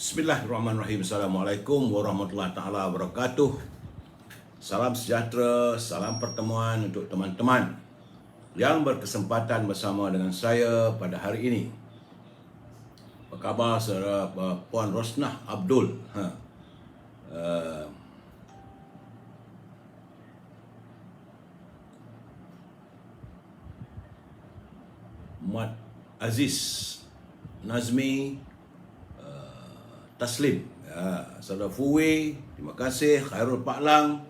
Bismillahirrahmanirrahim. Assalamualaikum warahmatullahi taala wabarakatuh. Salam sejahtera, salam pertemuan untuk teman-teman yang berkesempatan bersama dengan saya pada hari ini. Apa khabar saudara Puan Rosnah Abdul? Mat Aziz Nazmi Taslim, saudara Fuwe, terima kasih. Khairul Paklang,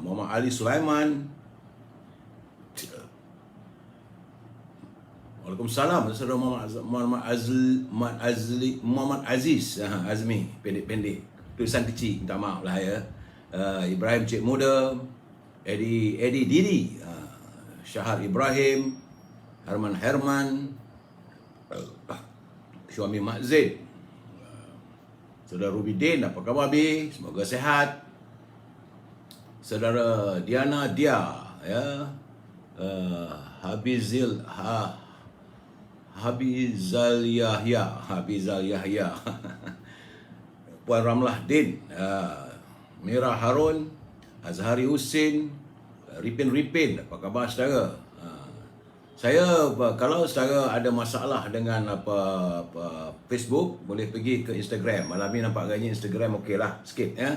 Muhammad Ali Sulaiman, Waalaikumsalam saudara Muhammad Aziz Azmi, pendek-pendek, tulisan kecil, minta maaf lah ya. Ibrahim Cik Muda, Eddie Didi, Syahar Ibrahim, Herman, Syuami Mak Zaid, saudara Rubidin, apa khabar Bi? Semoga sehat. Saudara Diana Dia, ya, Habizal Yahya, Puan Ramlah Din, Mira Harun, Azhari Husin, Ripin, apa khabar saudara? Saya, kalau saudara ada masalah dengan Facebook, boleh pergi ke Instagram. Malam ni nampak agaknya Instagram okey lah sikit ya.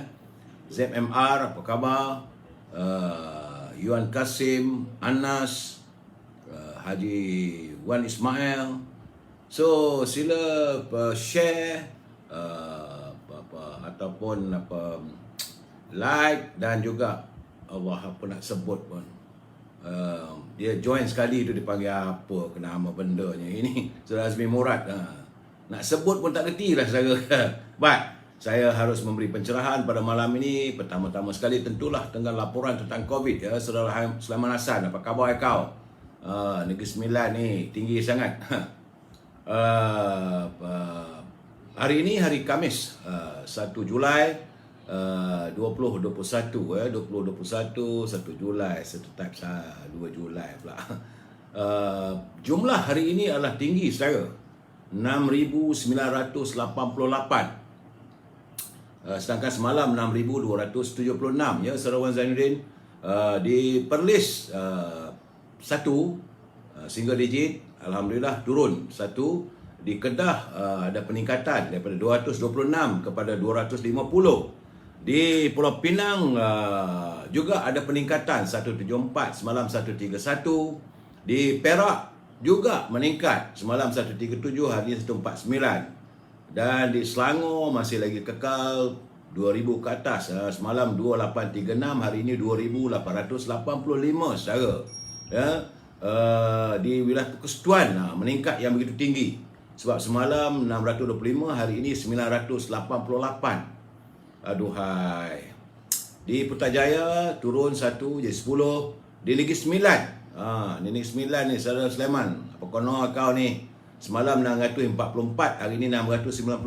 ZMR, apa khabar? Yuan Kasim, Anas, Haji Wan Ismail. So sila share ataupun like, dan juga Allah apa nak sebut pun. Dia join sekali tu dipanggil apa, kena nama bendanya ini. Saudara Azmi Murad, nak sebut pun tak kerti lah saudara. But saya harus memberi pencerahan pada malam ini. Pertama-tama sekali tentulah dengan laporan tentang COVID ya. Saudara Sulaiman Hasan, apa khabar kau? Negeri Sembilan ni tinggi sangat. Hari ini hari Khamis, 1 Julai 2021 1 Julai 1 Type 2 Julai pula. Jumlah hari ini adalah tinggi saudara, 6,988, sedangkan semalam 6,276 ya saudara Wan Zainuddin. Di Perlis 1 single digit, alhamdulillah turun 1. Di Kedah ada peningkatan daripada 226 kepada 250. Di Pulau Pinang juga ada peningkatan 174, semalam 131. Di Perak juga meningkat, semalam 137, hari ini 149. Dan di Selangor masih lagi kekal 2,000 ke atas. Semalam 2,836, hari ini 2,885 saudara. Ya. Di wilayah Persekutuan meningkat yang begitu tinggi. Sebab semalam 625, hari ini 988. Aduhai. Di Putrajaya turun 1 jadi 10. Di Negeri Sembilan, di Negeri Sembilan ni saudara Sulaiman, apa kono kau ni? Semalam 644, hari ini 692.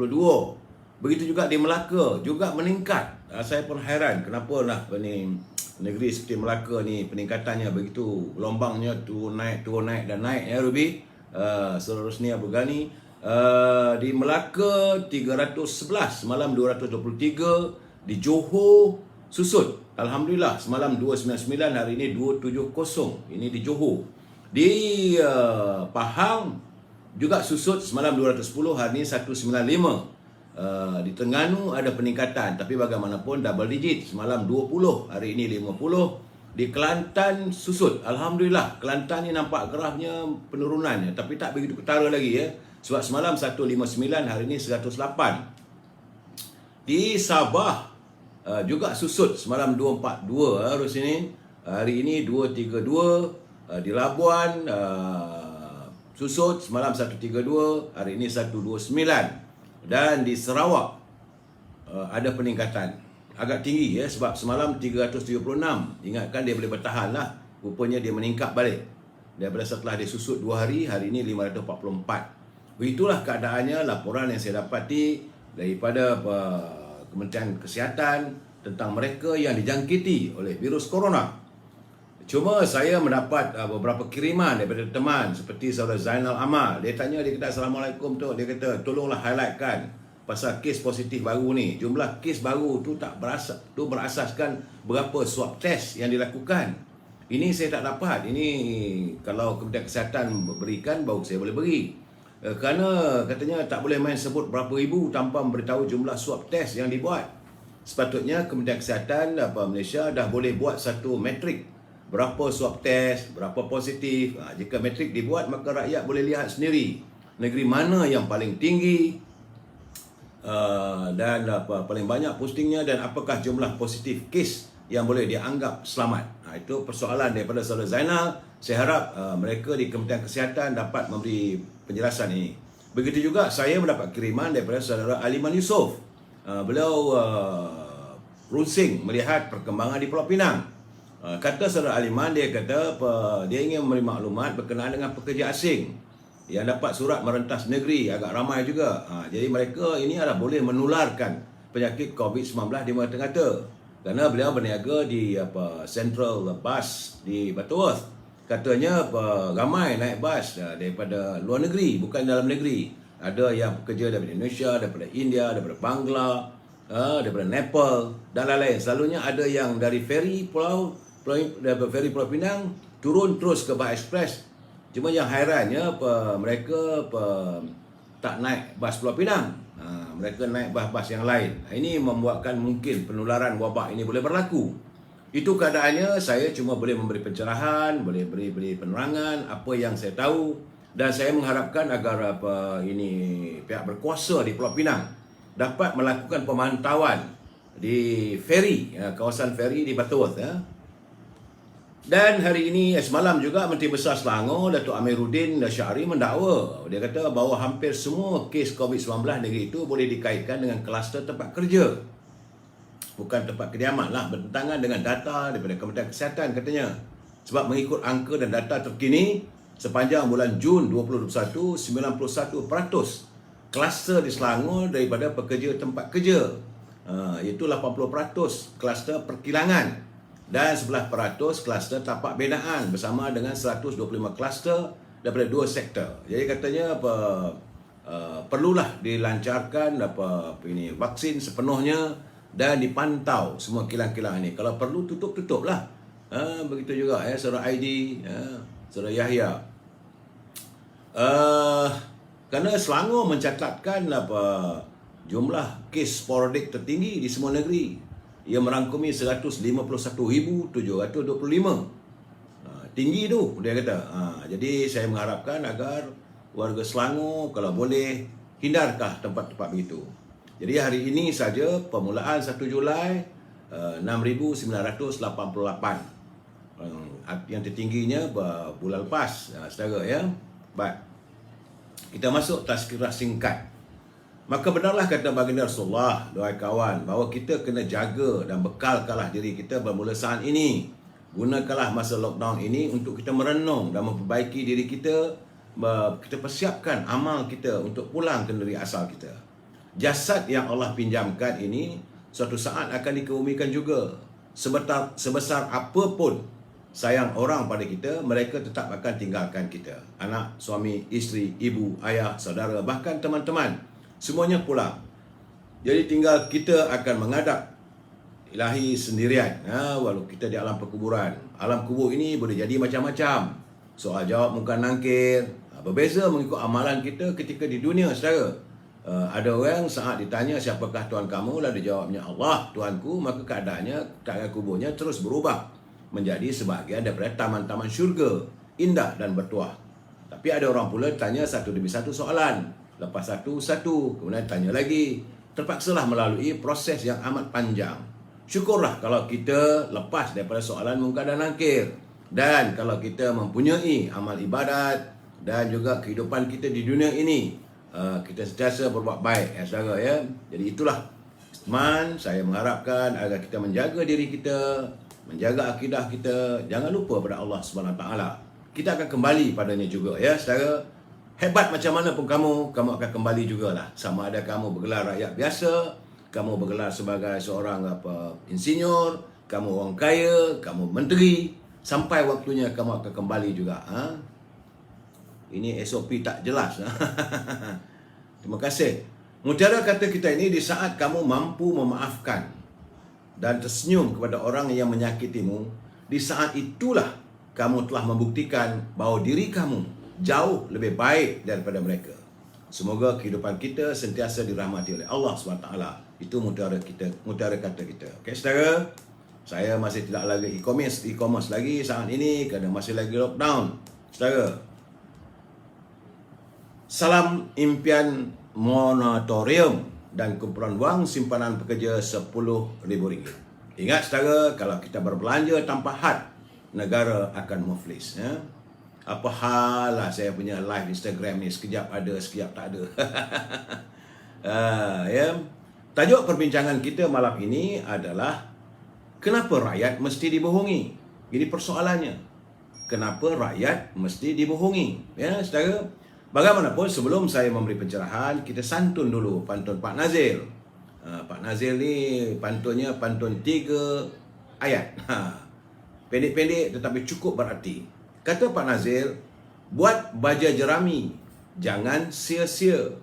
Begitu juga di Melaka juga meningkat. Saya pun hairan kenapa lah ni negeri seperti Melaka ni peningkatannya begitu, gelombangnya turun naik dan naik ya Ruby. Saudara Rosni Abu Ghani, di Melaka 311, semalam 223. Di Johor susut, alhamdulillah, semalam 299, hari ini 270. Ini di Johor. Di Pahang juga susut, semalam 210, hari ini 195. Di Terengganu ada peningkatan, tapi bagaimanapun double digit, semalam 20, hari ini 50. Di Kelantan susut, alhamdulillah. Kelantan ni nampak grafnya penurunannya, tapi tak begitu ketara lagi ya. Sebab semalam 159, hari ini 108. Di Sabah juga susut, semalam 242 harus ini, hari ini 232. Di Labuan susut, semalam 132, hari ini 129. Dan di Sarawak ada peningkatan agak tinggi ya, sebab semalam 376. Ingatkan dia boleh bertahan lah, rupanya dia meningkat balik daripada setelah dia susut 2 hari, hari ini 544. Begitulah keadaannya, laporan yang saya dapati daripada Kementerian Kesihatan tentang mereka yang dijangkiti oleh virus corona. Cuma saya mendapat beberapa kiriman daripada teman seperti saudara Zainal Amal. Dia tanya, dia kata, Assalamualaikum tu. Dia kata, tolonglah highlightkan pasal kes positif baru ni. Jumlah kes baru tu berasaskan berapa swab test yang dilakukan. Ini saya tak dapat. Ini kalau Kementerian Kesihatan berikan, baru saya boleh beri. Kerana katanya tak boleh main sebut berapa ribu tanpa memberitahu jumlah swab test yang dibuat. Sepatutnya Kementerian Kesihatan Malaysia dah boleh buat satu metrik. Berapa swab test, berapa positif. Jika metrik dibuat, maka rakyat boleh lihat sendiri negeri mana yang paling tinggi dan paling banyak postingnya, dan apakah jumlah positif kes yang boleh dianggap selamat. Itu persoalan daripada saudara Zainal. Saya harap mereka di Kementerian Kesihatan dapat memberi penjelasan ini. Begitu juga saya mendapat kiriman daripada saudara Aliman Yusof. Beliau runsing melihat perkembangan di Pulau Pinang. Kata saudara Aliman, dia kata dia ingin memberi maklumat berkenaan dengan pekerja asing yang dapat surat merentas negeri, agak ramai juga. Jadi mereka ini adalah boleh menularkan penyakit COVID-19 di mata-mata. Kerana beliau berniaga di Central Bus di Butterworth. Katanya ramai naik bas daripada luar negeri, bukan dalam negeri. Ada yang bekerja daripada Indonesia, daripada India, daripada Bangla, daripada Nepal dan lain-lain. Selalunya ada yang dari feri Pulau Pinang turun terus ke Bah Express. Cuma yang hairannya mereka tak naik bas Pulau Pinang. Mereka naik bas-bas yang lain. Ini membuatkan mungkin penularan wabak ini boleh berlaku. Itu keadaannya. Saya cuma boleh memberi pencerahan, boleh beri penerangan apa yang saya tahu, dan saya mengharapkan agar pihak berkuasa di Pulau Pinang dapat melakukan pemantauan di feri, kawasan feri di Butterworth. Dan hari ini, semalam juga Menteri Besar Selangor Datuk Amiruddin Syahri mendakwa. Dia kata bahawa hampir semua kes COVID-19 negeri itu boleh dikaitkan dengan kluster tempat kerja, bukan tempat kediaman lah, bertentangan dengan data daripada Kementerian Kesihatan katanya. Sebab mengikut angka dan data terkini, sepanjang bulan Jun 2021, 91% kluster di Selangor daripada pekerja tempat kerja, iaitu 80% kluster perkilangan dan 11% kluster tapak binaan, bersama dengan 125 kluster daripada dua sektor. Jadi katanya perlulah dilancarkan vaksin sepenuhnya dan dipantau semua kilang-kilang ini. Kalau perlu tutup-tutuplah. Begitu juga saudara ID, saudara Yahya. Kerana Selangor mencatatkan jumlah kes sporadik tertinggi di semua negeri. Ia merangkumi 151,725. Tinggi tu, dia kata. Jadi saya mengharapkan agar warga Selangor kalau boleh hindarkah tempat-tempat begitu. Jadi hari ini saja permulaan 1 Julai 6,988. Yang tertingginya bulan lepas, saudara ya. Baik. Kita masuk tazkirah singkat. Maka benarlah kata baginda Rasulullah, doa kawan, bahawa kita kena jaga dan bekalkanlah diri kita bermula saat ini. Gunakanlah masa lockdown ini untuk kita merenung dan memperbaiki diri kita. Kita persiapkan amal kita untuk pulang ke negeri asal kita. Jasad yang Allah pinjamkan ini suatu saat akan dikebumikan juga. Sebesar apapun sayang orang pada kita, mereka tetap akan tinggalkan kita. Anak, suami, isteri, ibu, ayah, saudara, bahkan teman-teman, semuanya pulang. Jadi tinggal kita akan menghadap Ilahi sendirian. Walau kita di alam perkuburan. Alam kubur ini boleh jadi macam-macam. Soal jawab muka nangkir. Berbeza mengikut amalan kita ketika di dunia, saudara. Ada orang saat ditanya siapakah Tuhan kamu, lalu dijawabnya Allah Tuhanku, maka keadaan kuburnya terus berubah menjadi sebahagian daripada taman-taman syurga, indah dan bertuah. Tapi ada orang pula tanya satu demi satu soalan, lepas satu, kemudian tanya lagi. Terpaksalah melalui proses yang amat panjang. Syukurlah kalau kita lepas daripada soalan mungkar dan nakir. Dan kalau kita mempunyai amal ibadat dan juga kehidupan kita di dunia ini, kita sentiasa berbuat baik, saudara ya. Jadi itulah teman, saya mengharapkan agar kita menjaga diri kita, menjaga akidah kita, jangan lupa pada Allah SWT. Kita akan kembali padanya juga ya, saudara. Hebat macam mana pun kamu akan kembali jugalah. Sama ada kamu bergelar rakyat biasa, kamu bergelar sebagai seorang insinyur, kamu orang kaya, kamu menteri, Sampai waktunya kamu akan kembali juga. Ini SOP tak jelas. Terima kasih. Mutiara kata kita ini, di saat kamu mampu memaafkan dan tersenyum kepada orang yang menyakitimu, di saat itulah kamu telah membuktikan bahawa diri kamu jauh lebih baik daripada mereka. Semoga kehidupan kita sentiasa dirahmati oleh Allah SWT. Itu mutiara kita, mutiara kata kita. Okey, saudara, saya masih tidak lagi e-commerce lagi saat ini kerana masih lagi lockdown. Saudara, salam impian moratorium dan kumpulan wang simpanan pekerja RM10,000. Ingat saudara, kalau kita berbelanja tanpa had, negara akan muflis. Apa hal lah saya punya live Instagram ni, sekejap ada, sekejap tak ada. Ya. Tajuk perbincangan kita malam ini adalah kenapa rakyat mesti dibohongi? Ini persoalannya. Kenapa rakyat mesti dibohongi? Ya, saudara. Bagaimanapun, sebelum saya memberi pencerahan, kita santun dulu pantun Pak Nazil. Pak Nazil ni pantunnya pantun 3 ayat. Pendek-pendek tetapi cukup berarti. Kata Pak Nazil, buat baja jerami, jangan sia-sia.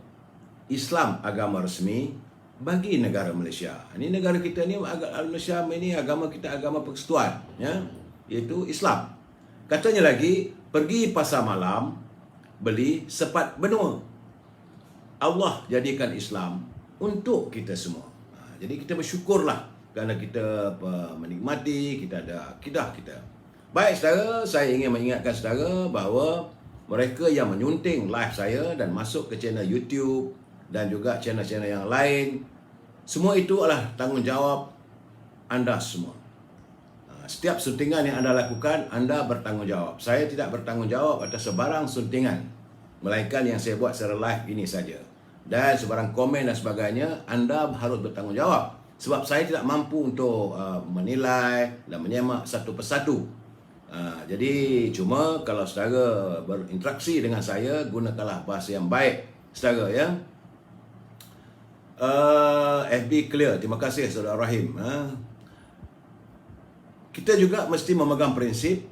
Islam agama resmi bagi negara Malaysia. Ini negara kita ni, Malaysia ini agama kita agama persekutuan, ya, iaitu Islam. Katanya lagi, pergi pasar malam, beli sepat benua. Allah jadikan Islam untuk kita semua. Jadi kita bersyukurlah kerana kita menikmati, kita ada akidah kita. Baik saudara, saya ingin mengingatkan saudara bahawa mereka yang menyunting live saya dan masuk ke channel YouTube dan juga channel-channel yang lain, semua itu adalah tanggungjawab anda semua. Setiap suntingan yang anda lakukan, anda bertanggungjawab. Saya tidak bertanggungjawab atas sebarang suntingan, melainkan yang saya buat secara live ini saja. Dan sebarang komen dan sebagainya, anda harus bertanggungjawab. Sebab saya tidak mampu untuk menilai dan menyemak satu persatu. Jadi cuma kalau saudara berinteraksi dengan saya, gunakanlah bahasa yang baik, saudara, ya. FB clear. Terima kasih saudara Rahim. Kita juga mesti memegang prinsip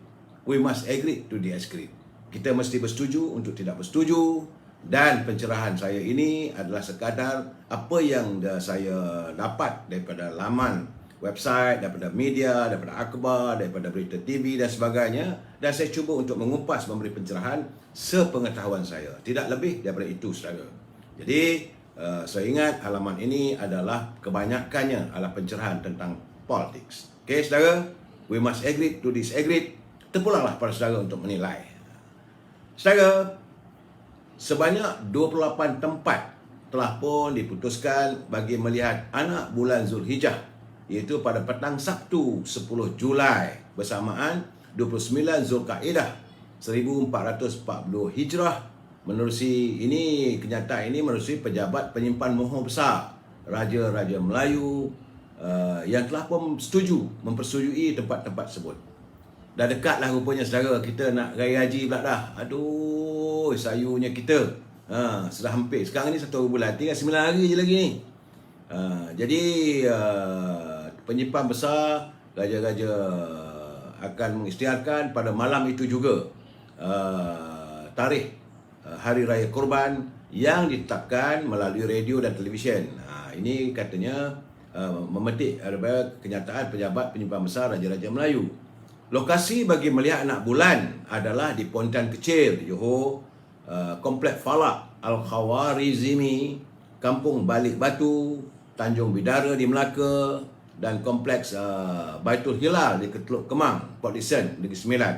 we must agree to disagree. Kita mesti bersetuju untuk tidak bersetuju. Dan pencerahan saya ini adalah sekadar apa yang saya dapat daripada laman website, daripada media, daripada akhbar, daripada berita TV dan sebagainya. Dan saya cuba untuk mengupas, memberi pencerahan sepengetahuan saya. Tidak lebih daripada itu, saudara. Jadi, saya ingat halaman ini adalah kebanyakannya adalah pencerahan tentang politics. Okey, saudara, we must agree to disagree. Terpulanglah para saudara untuk menilai. Saudara, sebanyak 28 tempat telah pun diputuskan bagi melihat anak bulan Zulhijjah, iaitu pada petang Sabtu 10 Julai bersamaan 29 Zulkaidah 1440 Hijrah. Menerusi ini, kenyataan ini menerusi pejabat penyimpan mohon besar Raja-Raja Melayu yang telah pun mempersetujui tempat-tempat tersebut. Dah dekat lah rupanya saudara, kita nak raya haji pula dah. Aduh, sayunya kita. Sudah hampir. Sekarang ni 1 bulan, tinggal 9 hari je lagi ni. Jadi penyimpan besar raja-raja akan mengisytiharkan pada malam itu juga tarikh Hari Raya Korban yang ditetapkan melalui radio dan televisyen. Ini katanya memetik daripada kenyataan pejabat penyimpan besar Raja-Raja Melayu. Lokasi bagi melihat anak bulan adalah di Pontian Kecil di Johor, Komplek Falak Al-Khawarizmi, Kampung Balik Batu, Tanjung Bidara di Melaka dan Kompleks Baitul Hilal di Teluk Kemang, Port Dickson, Negeri Sembilan.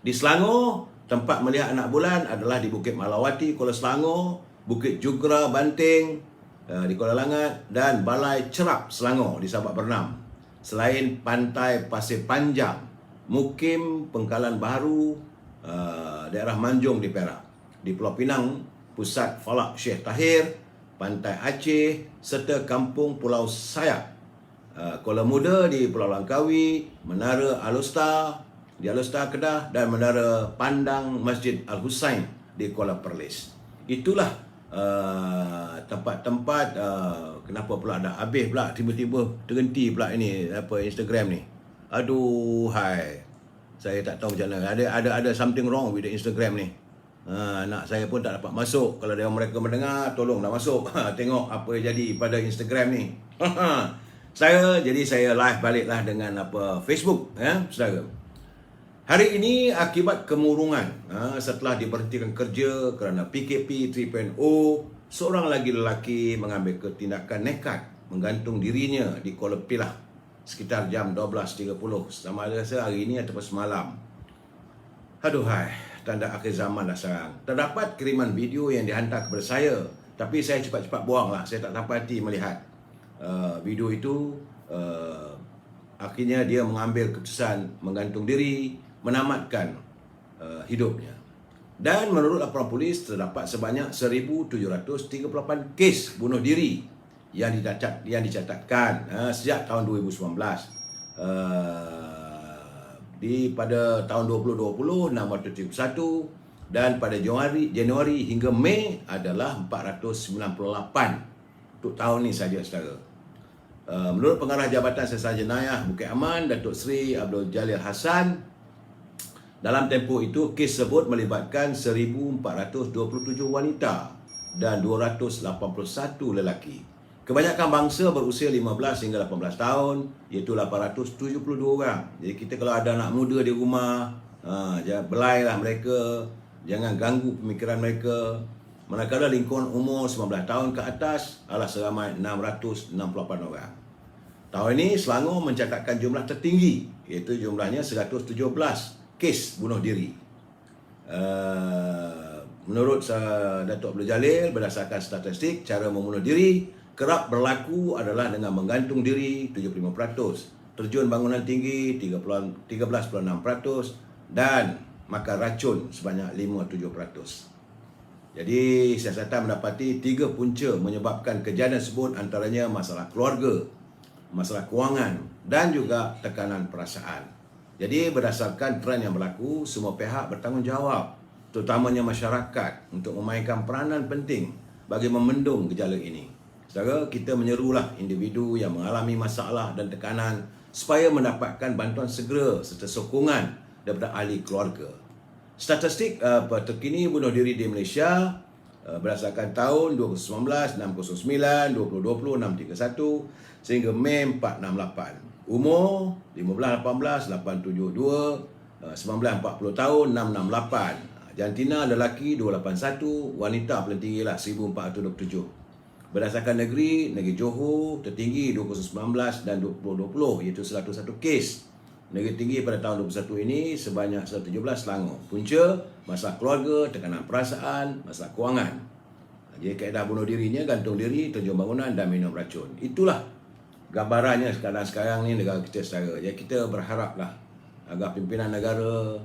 Di Selangor, tempat melihat anak bulan adalah di Bukit Malawati, Kuala Selangor, Bukit Jugra, Banting di Kuala Langat dan Balai Cerap, Selangor di Sabak Bernam. Selain Pantai Pasir Panjang, Mukim, Pengkalan Baharu, daerah Manjung di Perak. Di Pulau Pinang, Pusat Falak Syekh Tahir, Pantai Aceh serta Kampung Pulau Sayak. Kuala Muda di Pulau Langkawi, Menara Al-Usta di Al-Usta Kedah dan Menara Pandang Masjid Al-Husain di Kuala Perlis. Itulah tempat-tempat. Kenapa pula dah habis pula, tiba-tiba terhenti pula ini Instagram ni. Aduh hai. Saya tak tahu macam mana. Ada something wrong with the Instagram ni. Anak saya pun tak dapat masuk. Kalau mereka mendengar, tolonglah masuk. Tengok apa yang jadi pada Instagram ni. Saya live baliklah dengan Facebook, saudara. Hari ini akibat kemurungan setelah diberhentikan kerja kerana PKP 3.0, seorang lagi lelaki mengambil tindakan nekat menggantung dirinya di Kuala Pilah sekitar jam 12.30, sama ada hari ini ataupun semalam. Aduhai, tanda akhir zaman dah sekarang. Terdapat kiriman video yang dihantar kepada saya, tapi saya cepat-cepat buanglah. Saya tak dapat hati melihat video itu. Akhirnya dia mengambil keputusan menggantung diri, menamatkan hidupnya. Dan menurut laporan polis, terdapat sebanyak 1,738 kes bunuh diri yang dicatatkan sejak tahun 2019. Pada tahun 2020 671, dan pada Januari hingga Mei adalah 498 untuk tahun ni saja, saudara. Menurut Pengarah Jabatan Siasat Jenayah Bukit Aman, Datuk Seri Abdul Jalil Hassan, dalam tempoh itu kes tersebut melibatkan 1,427 wanita dan 281 lelaki. Kebanyakan bangsa berusia 15 hingga 18 tahun, iaitu 872 orang. Jadi kita kalau ada anak muda di rumah, belailah mereka, jangan ganggu pemikiran mereka. Manakala lingkungan umur 19 tahun ke atas adalah seramai 668 orang. Tahun ini Selangor mencatatkan jumlah tertinggi, iaitu jumlahnya 117 kes bunuh diri. Menurut Datuk Abdul Jalil, berdasarkan statistik, cara membunuh diri kerap berlaku adalah dengan menggantung diri 75%, terjun bangunan tinggi 13.6%, dan makan racun sebanyak 5-7%. Jadi siasatan mendapati 3 punca menyebabkan kejadian tersebut, antaranya masalah keluarga, masalah kewangan dan juga tekanan perasaan. Jadi berdasarkan trend yang berlaku, semua pihak bertanggungjawab, terutamanya masyarakat, untuk memainkan peranan penting bagi membendung gejala ini. Saudara, kita menyerulah individu yang mengalami masalah dan tekanan supaya mendapatkan bantuan segera serta sokongan daripada ahli keluarga. Statistik terkini bunuh diri di Malaysia berdasarkan tahun 2019 609, 2020 631 sehingga Mei 468. Umur 15-18 872, 19-40 tahun 668. Jantina lelaki 281, wanita paling tinggi lah 1427. Berdasarkan negeri Johor tertinggi 2019 dan 2020, iaitu 101 kes. Negeri tinggi pada tahun 2021 ini sebanyak 117 Selangor. Punca masalah keluarga, tekanan perasaan, masalah kewangan. Jadi kaedah bunuh dirinya gantung diri, terjun bangunan dan minum racun. Itulah gambarannya sekarang ni negara kita, saudara. Jadi kita berharaplah agar pimpinan negara,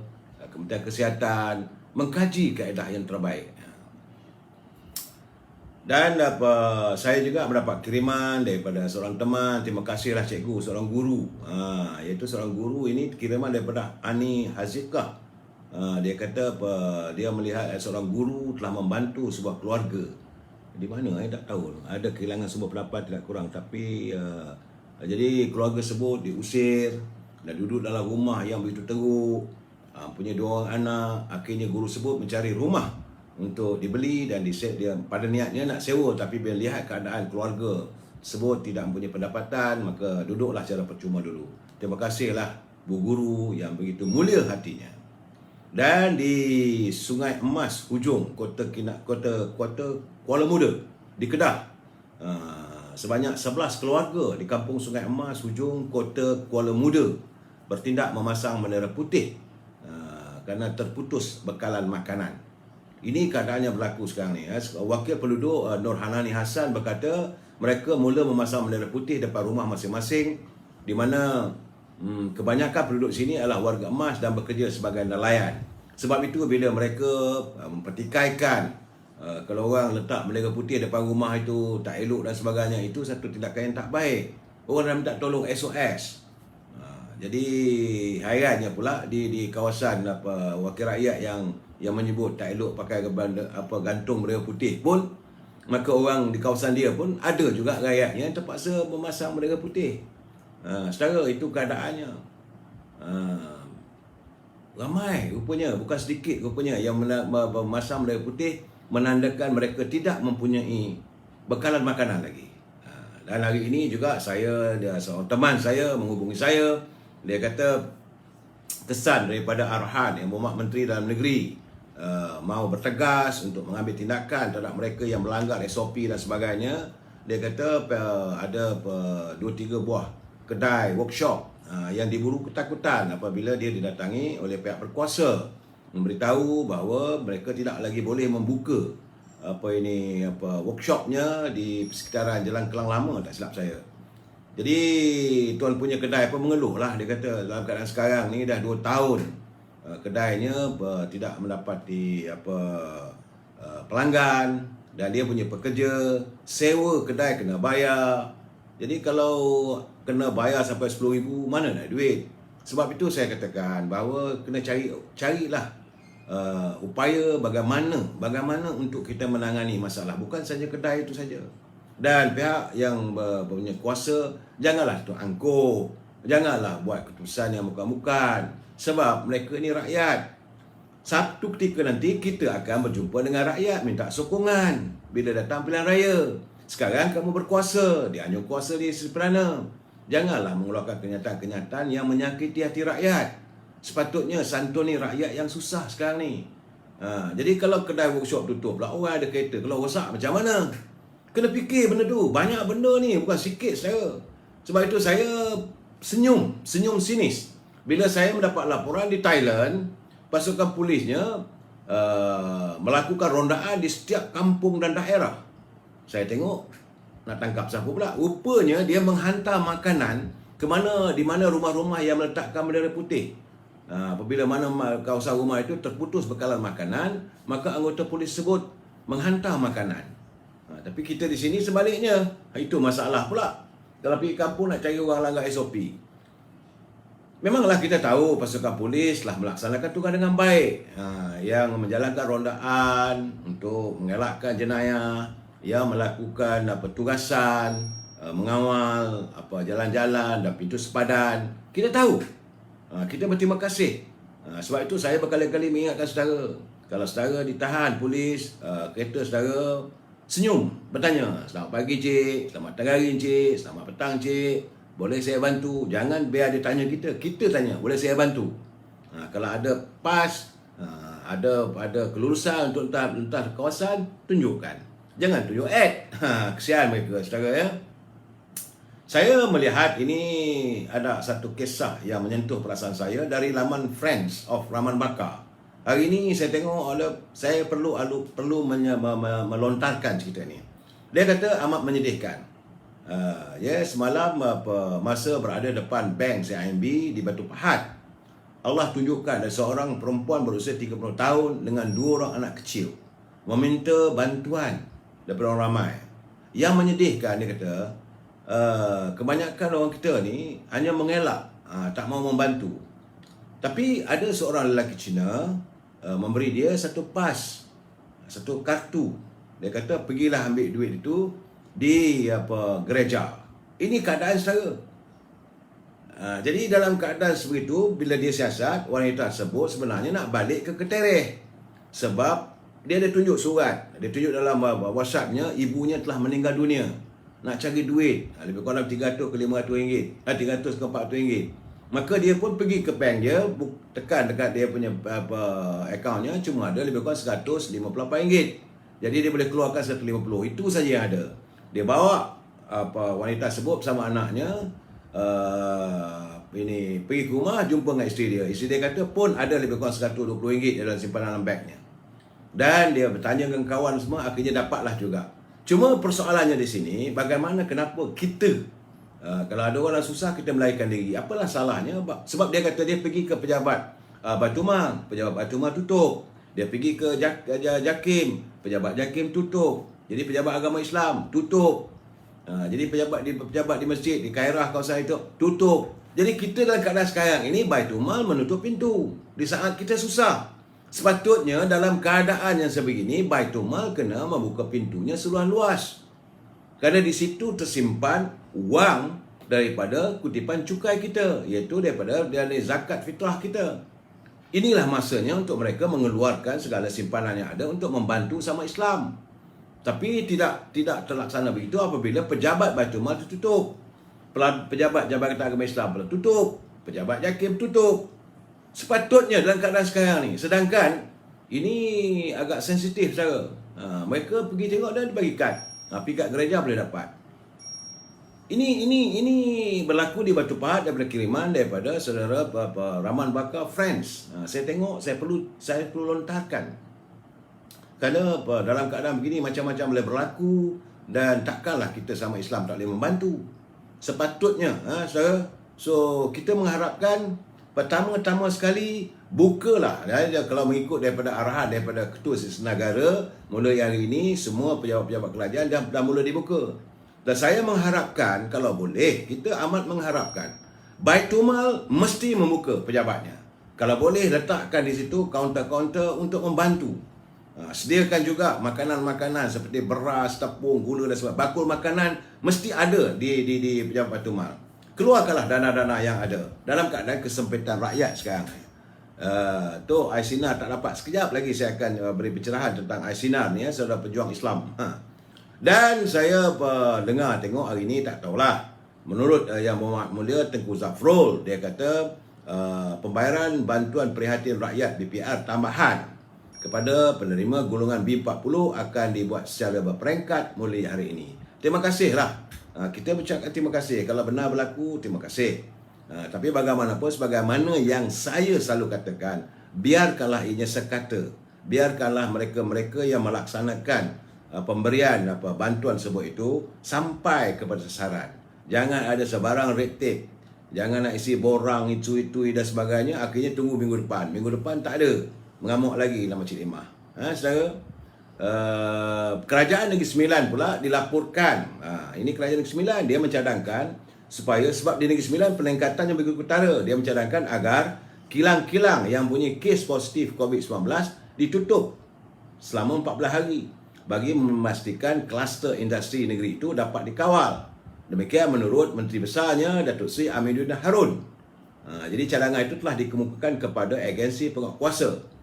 Kementerian Kesihatan mengkaji kaedah yang terbaik. Dan saya juga mendapat kiriman daripada seorang teman. Terima kasihlah cikgu, seorang guru, iaitu seorang guru ini kiriman daripada Ani Hazikah. Dia kata dia melihat seorang guru telah membantu sebuah keluarga. Di mana saya tak tahu. Ada kehilangan sumber pendapat tidak kurang. Tapi jadi keluarga tersebut diusir dan duduk dalam rumah yang begitu teruk, punya 2 orang anak. Akhirnya guru tersebut mencari rumah untuk dibeli dan dia pada niatnya nak sewa, tapi bila lihat keadaan keluarga tersebut tidak mempunyai pendapatan, maka duduklah secara percuma dulu. Terima kasihlah Bu Guru yang begitu mulia hatinya. Dan di Sungai Emas hujung kota Kuala Muda di Kedah, sebanyak 11 keluarga di kampung Sungai Emas hujung kota Kuala Muda bertindak memasang bendera putih kerana terputus bekalan makanan. Ini keadaannya berlaku sekarang ni. Wakil penduduk Nur Hanani Hassan berkata mereka mula memasang bendera putih depan rumah masing-masing, di mana kebanyakan penduduk sini adalah warga emas dan bekerja sebagai nelayan. Sebab itu bila mereka mempertikaikan kalau orang letak bendera putih depan rumah itu tak elok dan sebagainya, itu satu tindakan yang tak baik. Orang dah minta tolong SOS. Jadi hairannya pula di kawasan wakil rakyat yang menyebut tak elok pakai gantung bendera putih pun, maka orang di kawasan dia pun ada juga rakyat yang terpaksa memasang bendera putih. Saudara, itu keadaannya. ramai rupanya, bukan sedikit rupanya yang memasang bendera putih, menandakan mereka tidak mempunyai bekalan makanan lagi. Dan hari ini juga seorang teman saya menghubungi saya. Dia kata kesan daripada Arhan yang berhormat Menteri Dalam Negeri mau bertegas untuk mengambil tindakan terhadap mereka yang melanggar SOP dan sebagainya. Dia kata ada 2-3 buah kedai workshop yang diburu ketakutan apabila dia didatangi oleh pihak berkuasa, memberitahu bahawa mereka tidak lagi boleh membuka workshopnya di sekitaran Jalan Kelang Lama, tak silap saya. Jadi tuan punya kedai mengeluh lah. Dia kata dalam keadaan sekarang ni dah 2 tahun kedainya tidak mendapati pelanggan, dan dia punya pekerja sewa kedai kena bayar. Jadi kalau kena bayar sampai 10,000, mana nak duit? Sebab itu saya katakan bahawa kena carilah upaya bagaimana untuk kita menangani masalah, bukan saja kedai itu saja. Dan pihak yang punya kuasa janganlah tu angkuh, janganlah buat keputusan yang bukan-bukan, sebab mereka ni rakyat. Satu ketika nanti kita akan berjumpa dengan rakyat, minta sokongan bila datang pilihan raya. Sekarang kamu berkuasa, dia hanya kuasa di sederhana. Janganlah mengeluarkan kenyataan-kenyataan yang menyakiti hati rakyat. Sepatutnya santuni rakyat yang susah sekarang ni. Jadi kalau kedai workshop tutup lah, orang ada kereta, kalau rosak macam mana? Kena fikir benda tu. Banyak benda ni, bukan sikit saya. Sebab itu saya senyum sinis bila saya mendapat laporan di Thailand, pasukan polisnya melakukan rondaan di setiap kampung dan daerah. Saya tengok nak tangkap siapa pula. Rupanya dia menghantar makanan di mana rumah-rumah yang meletakkan bendera putih. Apabila mana kawasan rumah itu terputus bekalan makanan, maka anggota polis tersebut menghantar makanan. Tapi kita di sini sebaliknya. Itu masalah pula. Kalau pergi kampung nak cari orang langgar SOP. Memanglah kita tahu pasukan polis telah melaksanakan tugas dengan baik, yang menjalankan rondaan untuk mengelakkan jenayah, yang melakukan tugasan, mengawal jalan-jalan dan pintu sepadan. Kita tahu. Kita berterima kasih. Sebab itu saya berkali-kali mengingatkan saudara, kalau saudara ditahan polis, kereta saudara senyum, bertanya, selamat pagi cik, selamat tengah hari cik, selamat petang cik, boleh saya bantu? Jangan biar dia tanya kita tanya, boleh saya bantu? Kalau ada pas, ada kelulusan untuk lintas kawasan, tunjukkan. Jangan tunjuk kesian mereka saudara ya. Saya melihat ini ada satu kisah yang menyentuh perasaan saya dari laman Friends of Rahman Bakar. Hari ini saya tengok saya perlu melontarkan cerita ni. Dia kata amat menyedihkan. Semalam masa berada depan bank CIMB di Batu Pahat, Allah tunjukkan ada seorang perempuan berusia 30 tahun dengan 2 orang anak kecil meminta bantuan daripada orang ramai. Yang menyedihkan, dia kata kebanyakan orang kita ni hanya mengelak, tak mau membantu. Tapi ada seorang lelaki Cina memberi dia satu kartu. Dia kata pergilah ambil duit itu di gereja. Ini keadaan saudara. Jadi dalam keadaan seperti itu, bila dia siasat, wanita tersebut sebenarnya nak balik ke Ketereh. Sebab dia ada tunjuk surat, dia tunjuk dalam WhatsApp-nya ibunya telah meninggal dunia. Nak cari duit lebih kurang 300 ke 500 ringgit, 300 ke 400 ringgit. Maka dia pun pergi ke bank dia, tekan dekat dia punya akaunnya, cuma ada lebih kurang 158 ringgit. Jadi dia boleh keluarkan 150. Itu saja yang ada. Dia bawa wanita tersebut bersama anaknya pergi ke rumah, jumpa dengan isteri dia. Isteri dia kata pun ada lebih kurang 120 ringgit dalam simpanan dalam banknya. Dan dia bertanya dengan kawan semua, akhirnya dapatlah juga. Cuma persoalannya di sini, kenapa kita kalau ada orang susah kita melarikan diri? Apalah salahnya? Sebab dia kata dia pergi ke pejabat Batu Mang, pejabat Batu Mang tutup. Dia pergi ke Jakim, pejabat Jakim tutup. Jadi pejabat agama Islam tutup. Jadi pejabat di masjid di Kairah kawasan itu tutup. Jadi kita dalam keadaan sekarang ini Baitul Mal menutup pintu di saat kita susah. Sepatutnya dalam keadaan yang sebegini Baitul Mal kena membuka pintunya seluas-luas. Kerana di situ tersimpan wang daripada kutipan cukai kita, iaitu daripada dari zakat fitrah kita. inilah masanya untuk mereka mengeluarkan segala simpanan yang ada untuk membantu sama Islam. Tapi tidak terlaksana begitu apabila pejabat Baitul Mal tutup. Pejabat Jabatan Agama Islam pula tutup. Pejabat JAKIM tutup. Sepatutnya dalam keadaan sekarang ni. Sedangkan ini agak sensitif cara. Mereka pergi tengok dan dibagikan. Pergi kat gereja boleh dapat. Ini berlaku di Batu Pahat daripada kiriman daripada saudara Rahman Bakar Friends. Saya tengok, saya perlu lontarkan. Kerana dalam keadaan begini macam-macam boleh berlaku dan takkanlah kita sama Islam tak boleh membantu. Sepatutnya, saudara. So kita mengharapkan pertama-tama sekali bukalah. Kalau mengikut daripada arahan daripada Ketua Sesama Negara, mulai hari ini semua pejabat-pejabat kerajaan dah mula dibuka. Dan saya mengharapkan, kalau boleh, kita amat mengharapkan Baitul Mal mesti membuka pejabatnya. Kalau boleh, letakkan di situ kaunter-kaunter untuk membantu. Sediakan juga makanan-makanan seperti beras, tepung, gula dan sebagainya. Bakul makanan mesti ada di pejabat Baitul Mal. Keluarkanlah dana-dana yang ada dalam keadaan kesempitan rakyat sekarang. Tu Aisynar tak dapat. Sekejap lagi saya akan beri pencerahan tentang Aisynar ni, saudara pejuang Islam. Dan saya tengok hari ini, tak tahulah. Menurut Yang Berhormat Mulia Tengku Zafrul, dia kata pembayaran bantuan prihatin rakyat BPR tambahan kepada penerima golongan B40 akan dibuat secara berperingkat mulai hari ini. Terima kasihlah. Kita bercakap terima kasih. Kalau benar berlaku, terima kasih. Tapi bagaimanapun, sebagaimana yang saya selalu katakan, biarkanlah ianya sekata. Biarkanlah mereka-mereka yang melaksanakan pemberian bantuan tersebut itu sampai kepada sasaran. Jangan ada sebarang red tape. Jangan nak isi borang itu dan sebagainya. Akhirnya tunggu minggu depan. Minggu depan tak ada. Mengamuk lagi dalam Makcik Limah. Saudara, Kerajaan Negeri Sembilan pula dilaporkan. Ini Kerajaan Negeri Sembilan, dia mencadangkan supaya, sebab di Negeri Sembilan peningkatan yang begitu utara, dia mencadangkan agar kilang-kilang yang punya kes positif COVID-19 ditutup selama 14 hari. Bagi memastikan kluster industri negeri itu dapat dikawal. Demikian menurut Menteri Besarnya Datuk Seri Aminuddin Harun. Jadi cadangan itu telah dikemukakan kepada agensi penguatkuasa.